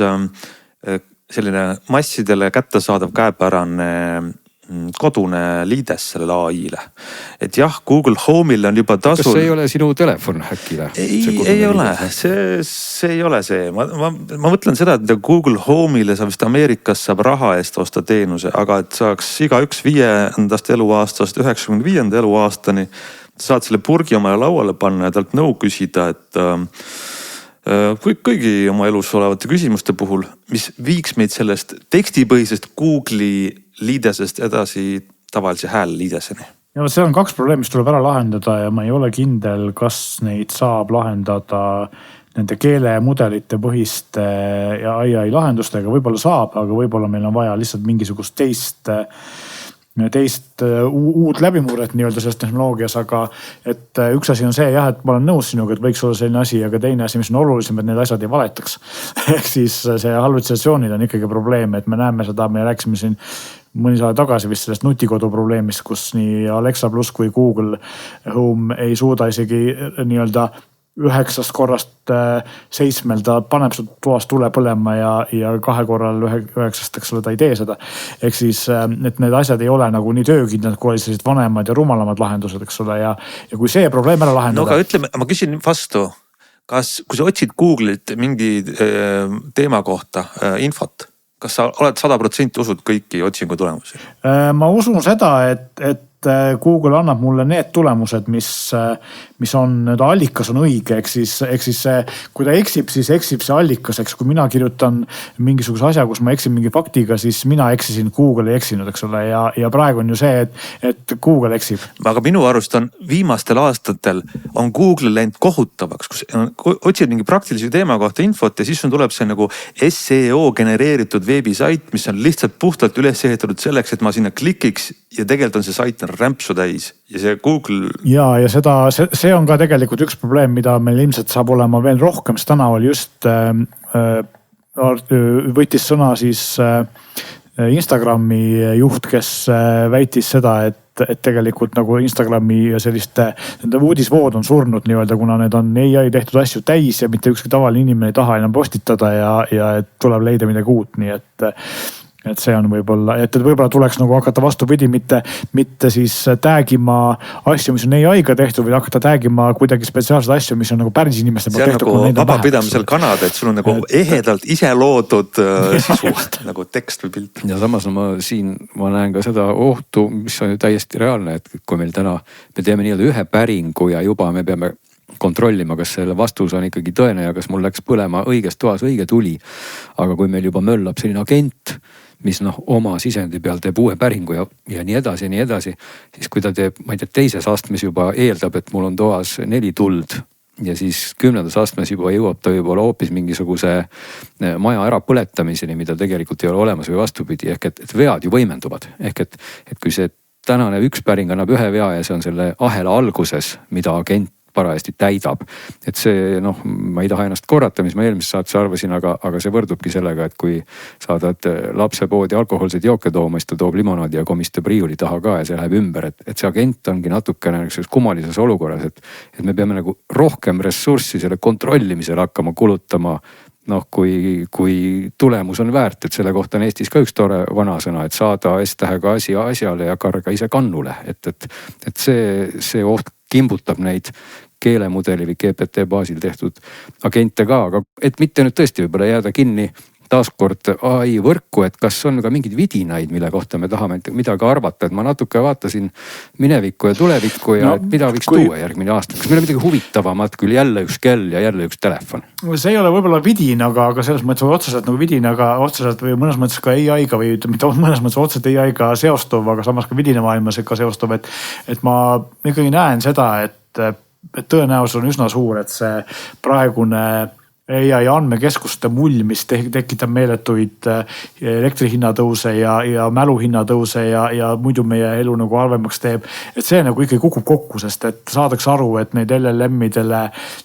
selline massidele kättesaadav käepärane kodune liides sellele AI-le. Et jah, Google Home'il on juba tasul. Kas see ei ole sinu telefon äkki? Ei ole, see ei ole see. Ma mõtlen seda, et Google Home'ile saab vist Ameerikas saab raha eest osta teenuse, aga et saaks igaüks 5. eluaastast 95. eluaastani, saad selle purgi oma lauale panna ja talt nõu küsida, et kõigi oma elus olevate küsimuste puhul, mis viiks meid sellest tekstipõhisest Google'i liidesest edasi tavalise häälliideseni. Ja see on 2 probleemi, mis tuleb ära lahendada ja ma ei ole kindel, kas neid saab lahendada nende keelemudelite põhiste ja AI lahendustega. Võib-olla saab, aga võib-olla meil on vaja lihtsalt mingisugust teist uut läbimurret nii-öelda selles tehnoloogias, aga et üks asi on see jah, et ma olen nõus sinuga, et võiks olla selline asi, aga teine asi, mis on olulisem, et need asjad ei valetaks. Ehk siis see hallutsatsioonid on ikkagi probleem, et me näeme seda, me rääksime siin mõni saade tagasi vist sellest nutikodu probleemist, kus nii Alexa Plus kui Google Home ei suuda isegi nii-öelda 9 korrast 7 ta paneb sul toas tule põlema ja 2 korral 9, eks ole, ta ei tee seda. Ehk siis, et need asjad ei ole nagu nii töökindlad, kui olid sellised vanemad ja rumalamad lahendused, eks ole. Ja kui see probleem ära lahendada. No aga ütleme, ma küsin vastu, kui sa otsid Google'ilt mingi teema kohta infot, kas sa oled 100% usud kõiki otsingu tulemusi? Ma usun seda, et Google annab mulle need tulemused, mis on, allikas on õige, ehk siis kui ta eksib, siis eksib see allikas, eks kui mina kirjutan mingisuguse asja, kus ma eksin mingi faktiga, siis mina eksisin, Google ei eksinud, eks ole, ja praegu on ju see, et Google eksib. Aga minu arust on viimastel aastatel on Google läinud kohutavaks, kus otsid mingi praktilise teema kohta infot ja siis on tuleb see nagu SEO genereeritud veebisait, mis on lihtsalt puhtalt üles ehitatud selleks, et ma sinna klikiks ja tegelikult on see sait rämpsu täis ja see Google. Ja see on ka tegelikult üks probleem, mida meil ilmselt saab olema veel rohkem, sest täna oli just võttis sõna siis Instagrami juht, kes väitis seda, et tegelikult nagu Instagrami ja selliste uudisvood on surnud nii-öelda, kuna need on AI tehtud asju täis ja mitte ükski tavaline inimene ei taha enam postitada ja et tuleb leida midagi uut, nii et see on võib-olla, et võib-olla tuleks nagu hakata vastupidi, mitte siis tagima asju, mis on AI-ga tehtud, või hakata tagima kuidagi spetsiaalseid asju, mis on nagu päris inimeste poolt tehtud. See on nagu vabapidamisel Kanada, et sul on nagu ehedalt ise loodud sisu, nagu tekst või pilt. Ja samas ma näen ka seda ohtu, mis on ju täiesti reaalne, et kui meil täna, me teeme nii-öelda ühe päringu ja juba me peame kontrollima, kas selle vastus on ikkagi tõene ja kas mul läks põlema õiges toas õige tuli. Aga kui meil juba möllab selline agent, mis oma sisendi peal teeb uue päringu ja nii edasi, siis kui ta teeb, ma ei tea, teises astmes juba eeldab, et mul on toas 4 tuld ja siis 10. astmes juba jõuab ta võib-olla hoopis mingisuguse maja ära põletamiseni, mida tegelikult ei ole olemas või vastupidi, ehk et vead ju võimenduvad. Ehk et kui see tänane üks päring annab ühe vea ja see on selle ahela alguses, mida agent parajasti täidab. Et see, ma ei taha ennast korrata, mis ma eelmises saates arvasin, aga see võrdubki sellega, et kui saadad lapse poodi alkohoolseid jooke tooma, siis ta toob limonaadi ja komistab riiuli taha ka ja see läheb ümber. Et see agent ongi natukene kummalises olukorras, et me peame nagu rohkem ressurssi selle kontrollimisele hakkama kulutama. Kui tulemus on väärt, et selle kohta on Eestis ka üks tore vanasõna, et saada S-tähega asi asjale ja karga ise kannule. Et see oht kimbutab neid keelemudeli või GPT baasil tehtud agente ka, aga et mitte nüüd tõesti võib-olla jääda kinni taaskord AI võrku, et kas on ka mingeid vidinaid, mille kohta me tahame midagi arvata, et ma natuke vaatasin minevikku ja tulevikku ja mida võiks tuua järgmine aasta. Kas meil on midagi huvitavamat, küll jälle üks kell ja jälle üks telefon? See ei ole võib-olla vidin, aga selles mõttes otseselt nagu vidin, aga otseselt või mõnes mõttes ka AI-ga või mitte mõnes mõttes otseselt AI-ga seostuv, aga samas ka vidine maailmas ka seostuv, et ma ikkagi näen seda, et tõenäosus on üsna suur, et see praegune AI andmekeskuste mull, mis tekitab meeletuid elektrihinnatõuse ja mäluhinnatõuse ja muidu meie elu nagu halvemaks teeb. Et see nagu ikkagi kukub kokku, sest et saadaks aru, et neid LLM-idele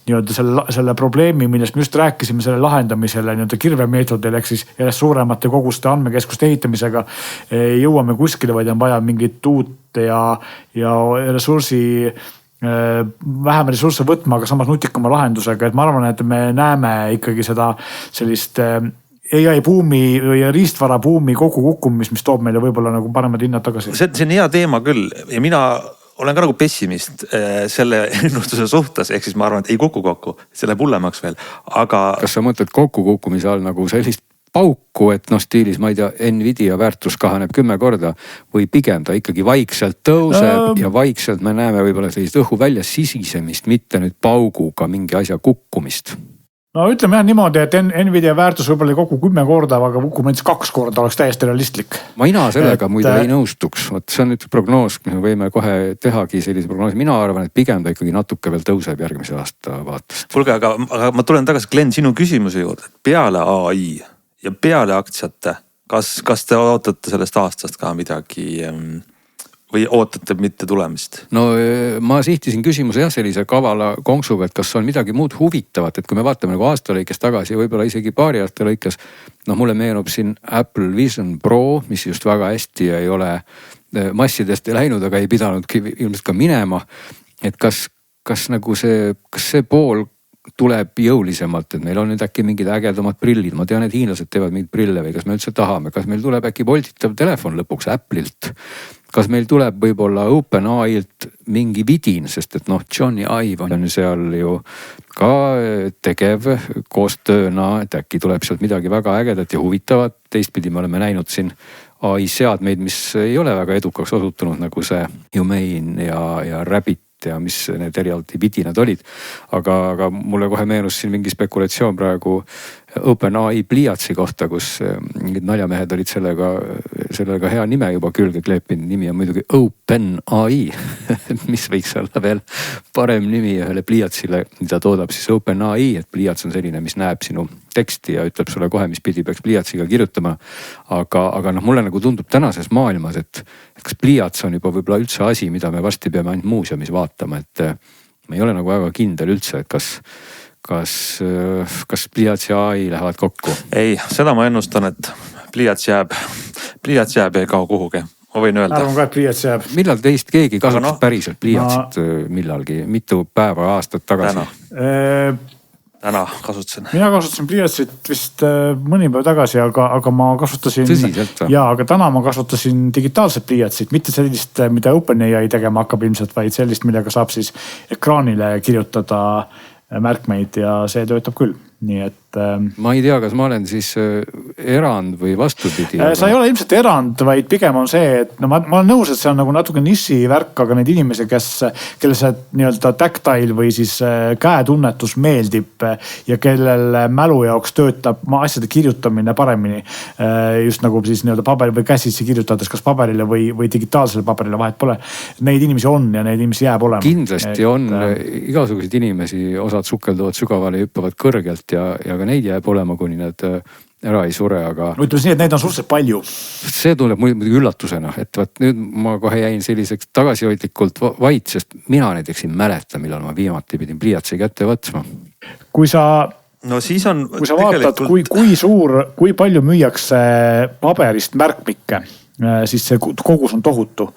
nii-öelda selle probleemi, millest me just rääkisime, selle lahendamisele nii-öelda kirvemeetodil, ehk siis järjest suuremate koguste andmekeskuste ehitamisega jõuame kuskile, vaid on vaja mingit uut ja ressursi vähem ressursse võtma, aga samas nutikama lahendusega, et ma arvan, et me näeme ikkagi seda sellist AI buumi või riistvara buumi kokkukukkumist, mis toob meile võib-olla nagu paremad hinnad tagasi. See on hea teema küll ja mina olen ka nagu pessimist selle ennustuse suhtes, ehk siis ma arvan, et ei kuku kokku, see läheb hullemaks veel, aga. Kas sa mõtled kokkukukkumise all nagu sellist pauku, et stiilis, ma ei tea, Nvidia väärtus kahaneb 10 korda või pigem ta ikkagi vaikselt tõuseb ja vaikselt me näeme võib-olla sellist õhu välja sisisemist, mitte nüüd pauguga mingi asja kukkumist? No ütleme jah niimoodi, et Nvidia väärtus võib-olla kokku 10 korda, aga kukkum näiteks 2 korda oleks täiesti realistlik. Mina sellega muidu ei nõustuks. See on nüüd prognoos, me võime kohe tehagi sellise prognoosi. Mina arvan, et pigem ta ikkagi natuke veel tõuseb järgmise aasta vaatest. Kuulge, aga ma tulen tagasi, Glenn, sinu küsimuse juurde. Peale AI ja peale aktsiate, kas te ootate sellest aastast ka midagi või ootate mitte tulemist? No ma sihtisin küsimuse sellise kavala konksuga, et kas on midagi muud huvitavat, et kui me vaatame nagu aasta lõikes tagasi, võib-olla isegi paari aasta lõikes, mulle meenub siin Apple Vision Pro, mis just väga hästi ei ole massidest läinud, aga ei pidanudki ilmselt ka minema. Et kas nagu see pool tuleb jõulisemalt, et meil on nüüd äkki mingid ägedamad prillid, ma tean, et hiinlased teevad mingeid prille või kas me üldse tahame, kas meil tuleb äkki voltitav telefon lõpuks Apple'ilt. Kas meil tuleb võib-olla OpenAI-lt mingi vidin, sest et noh, Johnny Ive on seal ju ka tegev koostööna, et äkki tuleb sealt midagi väga ägedat ja huvitavat. Teistpidi me oleme näinud siin AI seadmeid, mis ei ole väga edukaks osutunud, nagu see Humane ja Rabbit ja mis need erialati vidinad olid. Aga mulle kohe meenus siin mingi spekulatsioon praegu OpenAI pliiatsi kohta, kus mingid naljamehed olid sellega hea nime juba külge kleepinud. Nimi on muidugi OpenAI, mis võiks olla veel parem nimi ühele pliiatsile, mida toodab siis OpenAI, et pliiats on selline, mis näeb sinu teksti ja ütleb sulle kohe, mis pidi peaks pliiatsiga kirjutama. Aga noh, mulle nagu tundub tänases maailmas, et kas pliiats on juba võib-olla üldse asi, mida me varsti peame ainult muuseumis vaatama, et me ei ole nagu väga kindel üldse, et kas pliiats ja AI lähevad kokku? Ei, seda ma ennustan, et pliiats jääb ja ei kao kuhugi. Ma võin öelda. Arvan ka, et pliiats jääb. Millal teist keegi kasutas päriselt pliiatsit millalgi? Mitu päeva, aastat tagasi? Täna kasutasin. Mina kasutasin pliiatsit vist mõni päev tagasi, aga ma kasutasin. Tõsiselt? Jaa, aga täna ma kasutasin digitaalset pliiatsit, mitte sellist, mida OpenAI tegema hakkab ilmselt, vaid sellist, millega saab siis ekraanile kirjutada märkmeid ja see töötab küll. Nii et ma ei tea, kas ma olen siis erand või vastupidi. Sa ei ole ilmselt erand, vaid pigem on see, et no ma olen nõus, et see on nagu natuke nissi värk, aga neid inimesi, kelle see nii-öelda tactile või siis käetunnetus meeldib ja kellel mälu jaoks töötab asjade kirjutamine paremini. Just nagu siis nii-öelda paberi või käsitsi kirjutades, kas paberile või digitaalsele paberile, vahet pole. Neid inimesi on ja neid inimesi jääb olema. Kindlasti on igasuguseid inimesi, osad sukelduvad sügavale ja hüppavad kõrgelt ja ka neid jääb olema, kuni nad ära ei sure, aga. Ütleme nii, et neid on suhteliselt palju. See tuleb muidugi üllatusena, et vaat nüüd ma kohe jäin selliseks tagasihoidlikult vait, sest mina näiteks ei mäleta, millal ma viimati pidin pliiatsi kätte võtma. Kui sa vaatad, kui palju müüakse paberist märkmikke, siis see kogus on tohutu.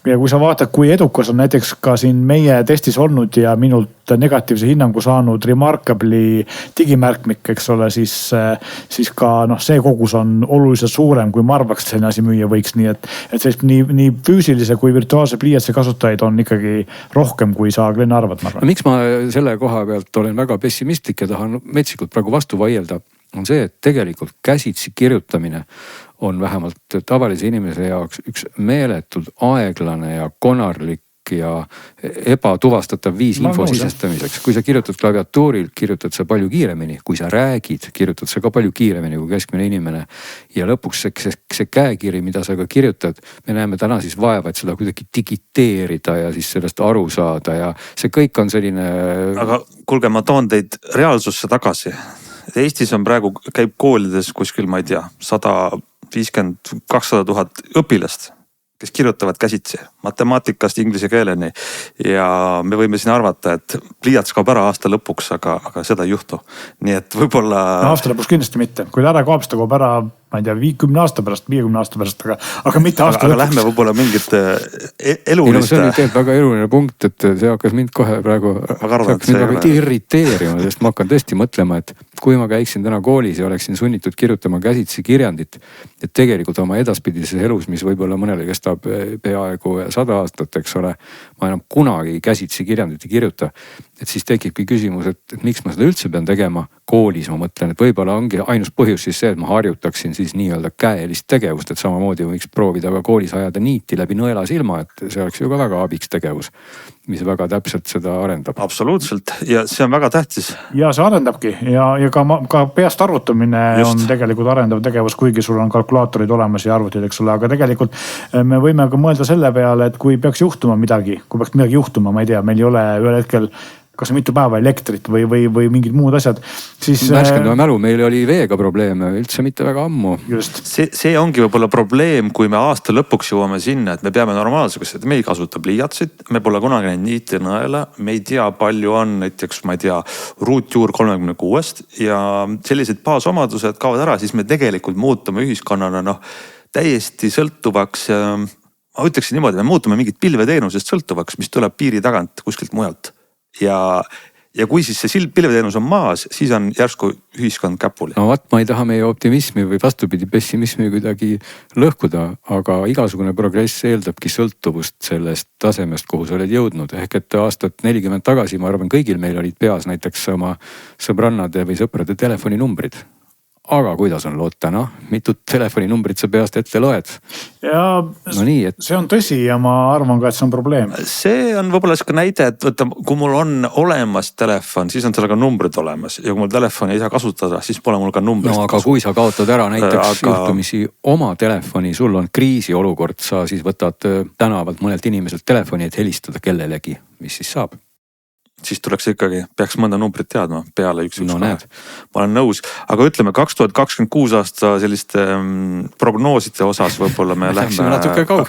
Ja kui sa vaatad, kui edukas on näiteks ka siin meie testis olnud ja minult negatiivse hinnangu saanud Remarkable'i digimärkmik, eks ole, siis ka see kogus on oluliselt suurem, kui ma arvaks, et selline asi müüa võiks. Nii et sellist nii füüsilise kui virtuaalse pliiatsi kasutajaid on ikkagi rohkem, kui sa Glen arvad. Miks ma selle koha pealt olen väga pessimistlik ja tahan metsikult praegu vastu vaielda, on see, et tegelikult käsitsi kirjutamine on vähemalt tavalise inimese jaoks üks meeletult aeglane ja konarlik ja ebatuvastatav viis info sisestamiseks. Kui sa kirjutad klaviatuuril, kirjutad sa palju kiiremini. Kui sa räägid, kirjutad sa ka palju kiiremini kui keskmine inimene. Ja lõpuks see käekiri, mida sa ka kirjutad, me näeme täna siis vaeva, et seda kuidagi digiteerida ja siis sellest aru saada ja see kõik on selline. Aga kuulge, ma toon teid reaalsusse tagasi. Eestis on praegu, käib koolides kuskil, ma ei tea, 150-200 000 õpilast, kes kirjutavad käsitsi matemaatikast inglise keeleni. Ja me võime siin arvata, et pliiats kaob ära aasta lõpuks, aga seda ei juhtu. Nii et võib-olla. Aasta lõpuks kindlasti mitte. Kui ära kaob, seda kaob ära, ma ei tea, 50 aasta pärast, aga mitte aasta lõpuks. Aga lähme võib-olla mingit eluliste. See on nüüd väga eluline punkt, et see hakkas mind kohe praegu irriteerima, sest ma hakkan tõesti mõtlema, et kui ma käiksin täna koolis ja oleksin sunnitud kirjutama käsitsi kirjandit, et tegelikult oma edaspidises elus, mis võib-olla mõnele kestab peaaegu 100 aastat, eks ole, ma enam kunagi käsitsi kirjandit ei kirjuta. Et siis tekibki küsimus, et miks ma seda üldse pean tegema koolis, ma mõtlen, et võib-olla ongi ainus põhjus siis see, et ma harjutaksin siis nii-öelda käelist tegevust, et samamoodi võiks proovida ka koolis ajada niiti läbi nõela silma, et see oleks ju ka väga abiks tegevus, mis väga täpselt seda arendab. Absoluutselt ja see on väga tähtis. Ja see arendabki ja ka peast arvutamine on tegelikult arendav tegevus, kuigi sul on kalkulaatorid olemas ja arvutid, eks ole, aga tegelikult me võime ka mõelda selle peale, et kui peaks juhtuma midagi, ma ei tea, meil ei ole ühel hetkel kas mitu päeva elektrit või mingid muud asjad, siis. Värskendame mälu, meil oli veega probleeme üldse mitte väga ammu. Just. See ongi võib-olla probleem, kui me aasta lõpuks jõuame sinna, et me peame normaalseks, et me ei kasuta pliiatsit, me pole kunagi näinud niiti nõela, me ei tea palju on näiteks, ma ei tea, ruutjuur 36 ja sellised baasomadused kaovad ära, siis me tegelikult muutume ühiskonnana täiesti sõltuvaks. Ma ütleksin niimoodi, me muutume mingit pilveteenusest sõltuvaks, mis tuleb piiri tagant kuskilt mujalt. Ja ja kui siis see pilveteenus on maas, siis on järsku ühiskond käpuli. No vaat, ma ei taha meie optimismi või vastupidi pessimismi kuidagi lõhkuda, aga igasugune progress eeldabki sõltuvust sellest tasemest, kuhu sa oled jõudnud. Ehk et aastat 40 tagasi, ma arvan, kõigil meil olid peas näiteks oma sõbrannade või sõprade telefoninumbrid. Aga kuidas on lood täna? Mitut telefoninumbrit sa peast ette loed? Ja no nii, et... see on tõsi ja ma arvan ka, et see on probleem. See on võib-olla siuke näide, et võtta, kui mul on olemas telefon, siis on seal ka numbrid olemas. Ja kui mul telefoni ei saa kasutada, siis pole mul ka numbrist. No aga kui sa kaotad ära näiteks juhtumisi oma telefoni, sul on kriisiolukord, sa siis võtad tänavalt mõnelt inimeselt telefoni, et helistada kellelegi, mis siis saab? Siis tuleks ikkagi, peaks mõnda numbrit teadma peale 112. No, näed. Ma olen nõus, aga ütleme 2026 aasta selliste prognooside osas võib-olla me lähme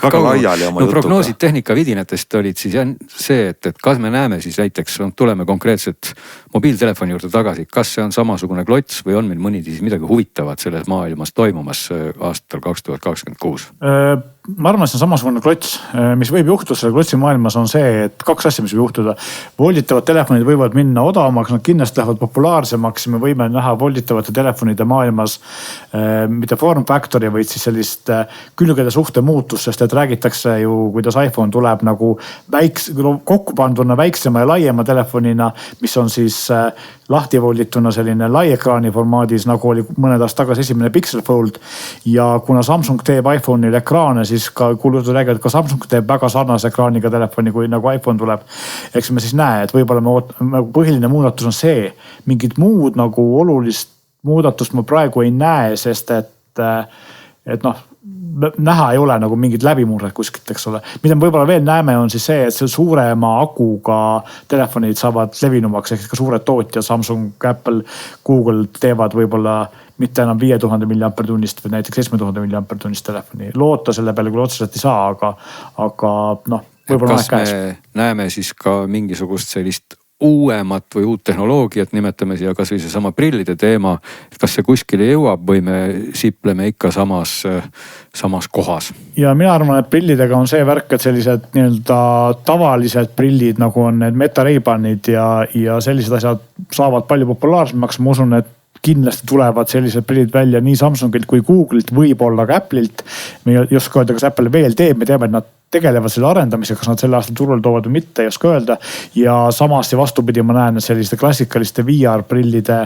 väga laiali oma jutuga. Prognoosid tehnikavidinatest olid siis see, et kas me näeme siis näiteks, tuleme konkreetselt mobiiltelefoni juurde tagasi, kas see on samasugune klots või on meil mõni siis midagi huvitavat selles maailmas toimumas aastal 2026? Ma arvan, et see on samasugune klots, mis võib juhtuda selle klotsi maailmas on see, et kaks asja, mis võib juhtuda. Volditavad telefonid võivad minna odavamaks, nad kindlasti lähevad populaarsemaks ja me võime näha volditavate telefonide maailmas mitte form factori, vaid siis sellist külgede suhte muutust, sest et räägitakse ju, kuidas iPhone tuleb nagu kokku panduna väiksema ja laiema telefonina, mis on siis lahti voldituna selline lai ekraani formaadis, nagu oli mõned aasta tagasi esimene Pixel Fold. Ja kuna Samsung teeb iPhone'il ekraane, siis ka kuulutud räägivad, et ka Samsung teeb väga sarnase ekraaniga telefoni, kui nagu iPhone tuleb. Eks me siis näe, et võib-olla põhiline muudatus on see, mingid muud nagu olulist muudatust ma praegu ei näe, sest et noh, näha ei ole nagu mingid läbimurred kuskilt, eks ole. Mida me võib-olla veel näeme on siis see, et see suurema akuga telefonid saavad levinumaks, ehk ka suured tootjad, Samsung, Apple, Google teevad võib-olla mitte enam 5000 mAh, või näiteks 7000 mAh telefoni. Loota selle peale, kui otseselt ei saa, aga noh, võib-olla kas me näeme siis ka mingisugust sellist uuemat või uut tehnoloogiat, nimetame siia kas või see sama prillide teema, et kas see kuskile jõuab või me sipleme ikka samas kohas? Ja mina arvan, et prillidega on see värk, et sellised nii-öelda tavalised prillid, nagu on need Meta Ray-Banid ja sellised asjad saavad palju populaarsemaks. Ma usun, et kindlasti tulevad sellised prillid välja nii Samsungilt kui Google'ilt, võib-olla ka Apple'ilt. Me ei oska öelda, kas Apple veel teeb, me teame, et nad tegelevad selle arendamisega, kas nad selle aastal turul toovad või mitte, ei oska öelda. Ja samas ja vastupidi, ma näen, et selliste klassikaliste VR-prillide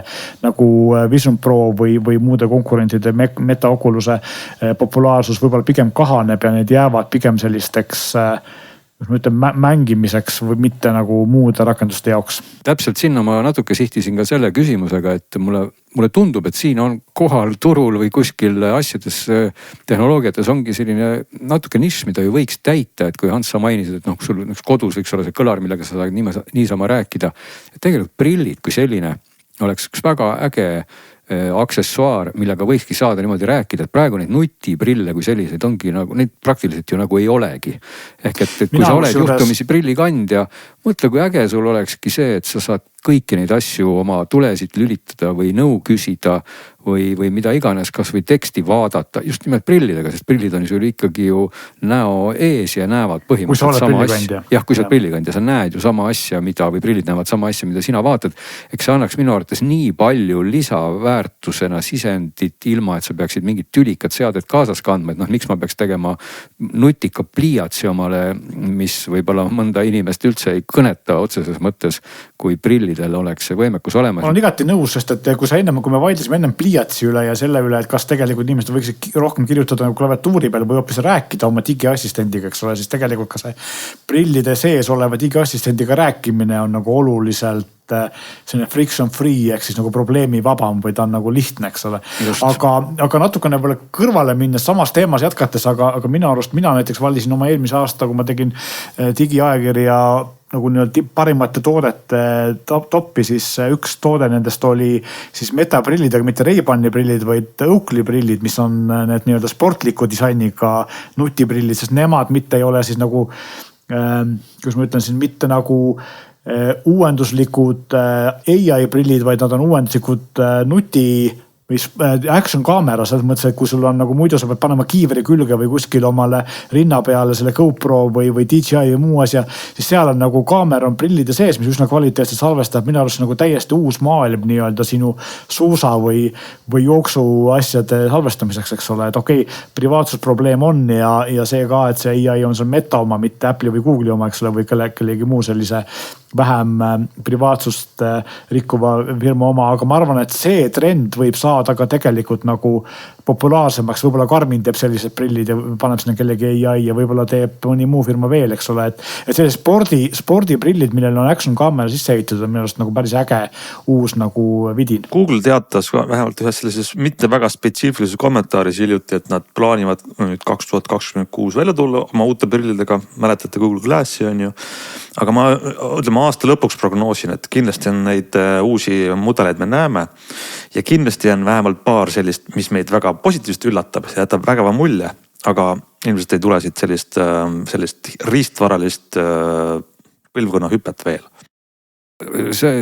nagu Vision Pro või muude konkurentide Meta Oculus'e populaarsus võib-olla pigem kahaneb ja need jäävad pigem sellisteks ma ütlen, mängimiseks või mitte nagu muude rakenduste jaoks. Täpselt sinna ma natuke sihtisin ka selle küsimusega, et mulle tundub, et siin on kohal turul või kuskil asjades, tehnoloogiates ongi selline natuke nišš, mida ju võiks täita, et kui Hans sa mainisid, et noh, sul kodus võiks olla see kõlar, millega sa saad niisama rääkida. Et tegelikult prillid kui selline oleks üks väga äge aksessuaar, millega võikski saada niimoodi rääkida, et praegu neid nutiprille kui selliseid ongi nagu, neid praktiliselt ju nagu ei olegi. Ehk et kui sa oled juhtumisi prillikandja, mõtle kui äge sul olekski see, et sa saad kõiki neid asju oma tulesid lülitada või nõu küsida või mida iganes, kas või teksti vaadata just nimelt prillidega, sest prillid on ju ikkagi ju näo ees ja näevad põhimõtteliselt sama asja. Jah, kui sa oled prillikandja, sa näed ju sama asja, või prillid näevad sama asja, mida sina vaatad. Eks see annaks minu arvates nii palju lisaväärtusena sisendit, ilma et sa peaksid mingid tülikad seaded kaasas kandma, et noh, miks ma peaks tegema nutika pliiatsi omale, mis võib-olla mõnda inimest üldse ei kõneta otseses mõttes, kui prillidel oleks see võimekus olemas. Ma olen igati nõus, sest et kui me vaidlesime ennem pliiatsi üle ja selle üle, et kas tegelikult inimesed võiksid rohkem kirjutada nagu klaviatuuri peal või hoopis rääkida oma digiassistendiga, eks ole, siis tegelikult ka see prillide sees oleva digiassistendiga rääkimine on nagu oluliselt selline friction free ehk siis nagu probleemi vabam või ta on nagu lihtne, eks ole. Aga natukene võib-olla kõrvale minnes samas teemas jätkates, aga minu arust mina näiteks valisin oma eelmise aasta, kui ma tegin digiajakirja nagu nii-öelda parimate toodete toppi, siis üks toode nendest oli siis Meta prillid, aga mitte Ray-Bani prillid, vaid Oakley prillid, mis on need nii-öelda sportliku disainiga nutiprillid, sest nemad mitte ei ole siis nagu, kuidas ma ütlen siin, mitte nagu uuenduslikud AI prillid, vaid nad on uuenduslikud nuti mis action kaamera selles mõttes, et kui sul on nagu muidu sa pead panema kiivri külge või kuskil omale rinna peale selle GoPro või DJI või muu asja, siis seal on nagu kaamera on prillide sees, mis üsna kvaliteetselt salvestab, minu arust nagu täiesti uus maailm nii-öelda sinu suusa või jooksu asjade salvestamiseks, eks ole, et okei, privaatsusprobleem on ja see ka, et see AI on seal Meta oma, mitte Apple'i või Google'i oma, eks ole, või kellegi muu sellise vähem privaatsust rikkuva firma oma, aga ma arvan, et see trend võib saada ka tegelikult nagu populaarsemaks, võib-olla Garmin teeb sellised prillid ja paneb sinna kellegi AI ja võib-olla teeb mõni muu firma veel, eks ole, et sellised spordiprillid, millel on action kaamera sisse ehitatud, on minu arust nagu päris äge uus nagu vidin. Google teatas vähemalt ühes sellises mitte väga spetsiifilises kommentaaris hiljuti, et nad plaanivad nüüd 2026 välja tulla oma uute prillidega, mäletate Google Glassi on ju, aga ma ütleme aasta lõpuks prognoosin, et kindlasti on neid uusi mudeleid me näeme ja kindlasti on vähemalt paar sellist, mis meid väga positiivselt üllatab, see jätab vägeva mulje, aga ilmselt ei tule siit sellist riistvaralist põlvkonna hüpet veel.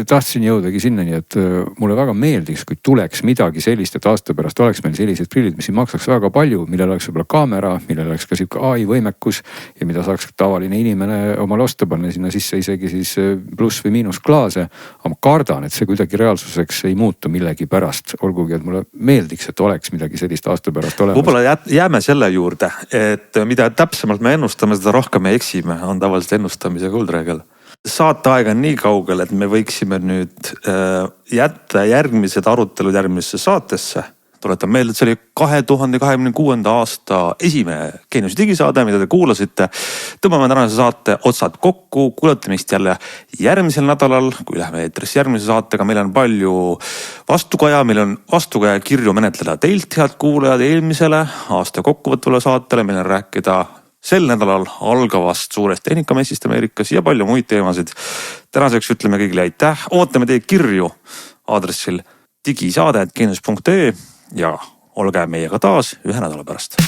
Tahtsin jõudagi sinnani, et mulle väga meeldiks, kui tuleks midagi sellist, et aasta pärast oleks meil sellised prillid, mis ei maksaks väga palju, millel oleks võib-olla kaamera, millel oleks ka sihuke AI võimekus ja mida saaks tavaline inimene omale osta, panna sinna sisse isegi siis pluss või miinus klaase. aga ma kardan, et see kuidagi reaalsuseks ei muutu millegi pärast, olgugi, et mulle meeldiks, et oleks midagi sellist aasta pärast olemas. Võib-olla jääme selle juurde, et mida täpsemalt me ennustame, seda rohkem me eksime, on tavaliselt ennustamise kuldreegel. Saateaeg on nii kaugel, et me võiksime nüüd jätta järgmised arutelud järgmisesse saatesse. Tuletan meelde, et see oli 2026. aasta esimene Geeniuse digisaade, mida te kuulasite. Tõmbame tänase saate otsad kokku, kuulate meist jälle järgmisel nädalal, kui läheme eetrisse järgmise saatega. Meil on palju vastukaja, meil on vastukaja kirju menetleda teilt, head kuulajad, eelmisele aasta kokkuvõtvale saatele. Meil on rääkida sel nädalal algavast suurest tehnikamessist Ameerikas ja palju muid teemasid. Tänaseks ütleme kõigile aitäh, ootame teie kirju aadressil digisaade@geenius.ee ja olge meiega taas ühe nädala pärast.